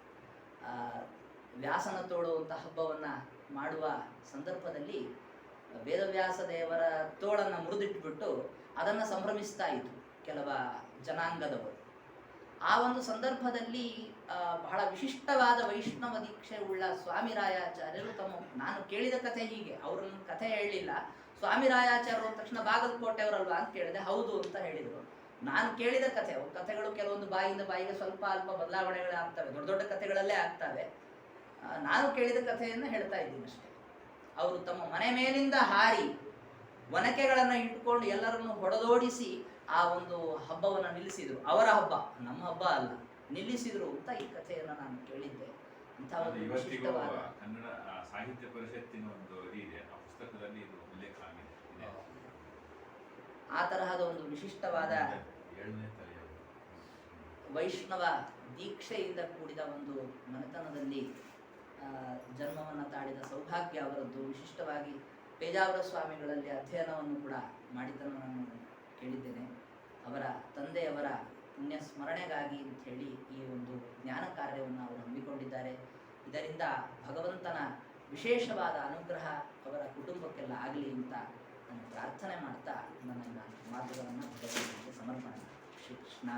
ವ್ಯಾಸನ ತೋಳು ಅಂತ ಹಬ್ಬವನ್ನು ಮಾಡುವ ಸಂದರ್ಭದಲ್ಲಿ ವೇದವ್ಯಾಸ ದೇವರ ತೋಳನ್ನು ಮುರಿದಿಟ್ಬಿಟ್ಟು ಅದನ್ನು ಸಂಭ್ರಮಿಸ್ತಾ ಇದ್ರು ಕೆಲವ ಜನಾಂಗದವರು. ಆ ಒಂದು ಸಂದರ್ಭದಲ್ಲಿ ಬಹಳ ವಿಶಿಷ್ಟವಾದ ವೈಷ್ಣವ ದೀಕ್ಷೆ ಉಳ್ಳ ಸ್ವಾಮಿರಾಯಾಚಾರ್ಯರು ನಾನು ಕೇಳಿದ ಕಥೆ ಹೀಗೆ, ಅವ್ರನ್ನ ಕಥೆ ಹೇಳಲಿಲ್ಲ. ಸ್ವಾಮಿರಾಯಾಚಾರ್ಯರು ಅಂದ ತಕ್ಷಣ ಬಾಗಲಕೋಟೆಯವರಲ್ವಾ ಅಂತ ಕೇಳಿದೆ. ಹೌದು ಅಂತ ಹೇಳಿದರು. ನಾನು ಕೇಳಿದ ಕಥೆ, ಕಥೆಗಳು ಕೆಲವೊಂದು ಬಾಯಿಂದ ಬಾಯಿಗೆ ಸ್ವಲ್ಪ ಅಲ್ಪ ಬದಲಾವಣೆಗಳಾಗ್ತವೆ, ದೊಡ್ಡ ದೊಡ್ಡ ಕಥೆಗಳಲ್ಲೇ ಆಗ್ತವೆ. ನಾನು ಕೇಳಿದ ಕಥೆಯನ್ನು ಹೇಳ್ತಾ ಇದ್ದೀನಿ ಅಷ್ಟೇ. ಅವರು ತಮ್ಮ ಮನೆ ಮೇಲಿಂದ ಹಾರಿ ಒನಕೆಗಳನ್ನು ಇಟ್ಕೊಂಡು ಎಲ್ಲರನ್ನು ಹೊಡೆದೋಡಿಸಿ ಆ ಒಂದು ಹಬ್ಬವನ್ನು ನಿಲ್ಲಿಸಿದ್ರು. ಅವರ ಹಬ್ಬ, ನಮ್ಮ ಹಬ್ಬ ಅಲ್ಲ, ನಿಲ್ಲಿಸಿದ್ರು ಅಂತ ಈ ಕಥೆಯನ್ನು ನಾನು ಕೇಳಿದ್ದೆ. ಇಂಥ ಒಂದು ವಿಶಿಷ್ಟವಾದ ಕನ್ನಡ ಸಾಹಿತ್ಯ ಪರಿಷತ್ತಿನ ಒಂದು ಇದೆ, ಆ ಪುಸ್ತಕದಲ್ಲಿ ಇದು ಉಲ್ಲೇಖ ಆಗಿದೆ. ಆ ತರಹದ ಒಂದು ವಿಶಿಷ್ಟವಾದ ವೈಷ್ಣವ ದೀಕ್ಷೆಯಿಂದ ಕೂಡಿದ ಒಂದು ಮನೆತನದಲ್ಲಿ ಜನ್ಮವನ್ನು ತಾಳಿದ ಸೌಭಾಗ್ಯ ಅವರದ್ದು. ವಿಶಿಷ್ಟವಾಗಿ ಪೇಜಾವರ ಸ್ವಾಮಿಗಳಲ್ಲಿ ಅಧ್ಯಯನವನ್ನು ಕೂಡ ಮಾಡಿದ್ದನ್ನು ನಾನು ಕೇಳಿದ್ದೇನೆ. ಅವರ ತಂದೆಯವರ ಪುಣ್ಯ ಸ್ಮರಣೆಗಾಗಿ ಅಂತ ಹೇಳಿ ಈ ಒಂದು ಜ್ಞಾನ ಕಾರ್ಯವನ್ನು ಅವರು ಹಮ್ಮಿಕೊಂಡಿದ್ದಾರೆ. ಇದರಿಂದ ಭಗವಂತನ ವಿಶೇಷವಾದ ಅನುಗ್ರಹ ಅವರ ಕುಟುಂಬಕ್ಕೆಲ್ಲ ಆಗಲಿ ಅಂತ ನಾನು ಪ್ರಾರ್ಥನೆ ಮಾಡ್ತಾ ನನ್ನ ಮಾತುಗಳನ್ನು ಭಗವಂತನಿಗೆ ಸಮರ್ಪಣೆ. ಶ್ರೀ ಕೃಷ್ಣ.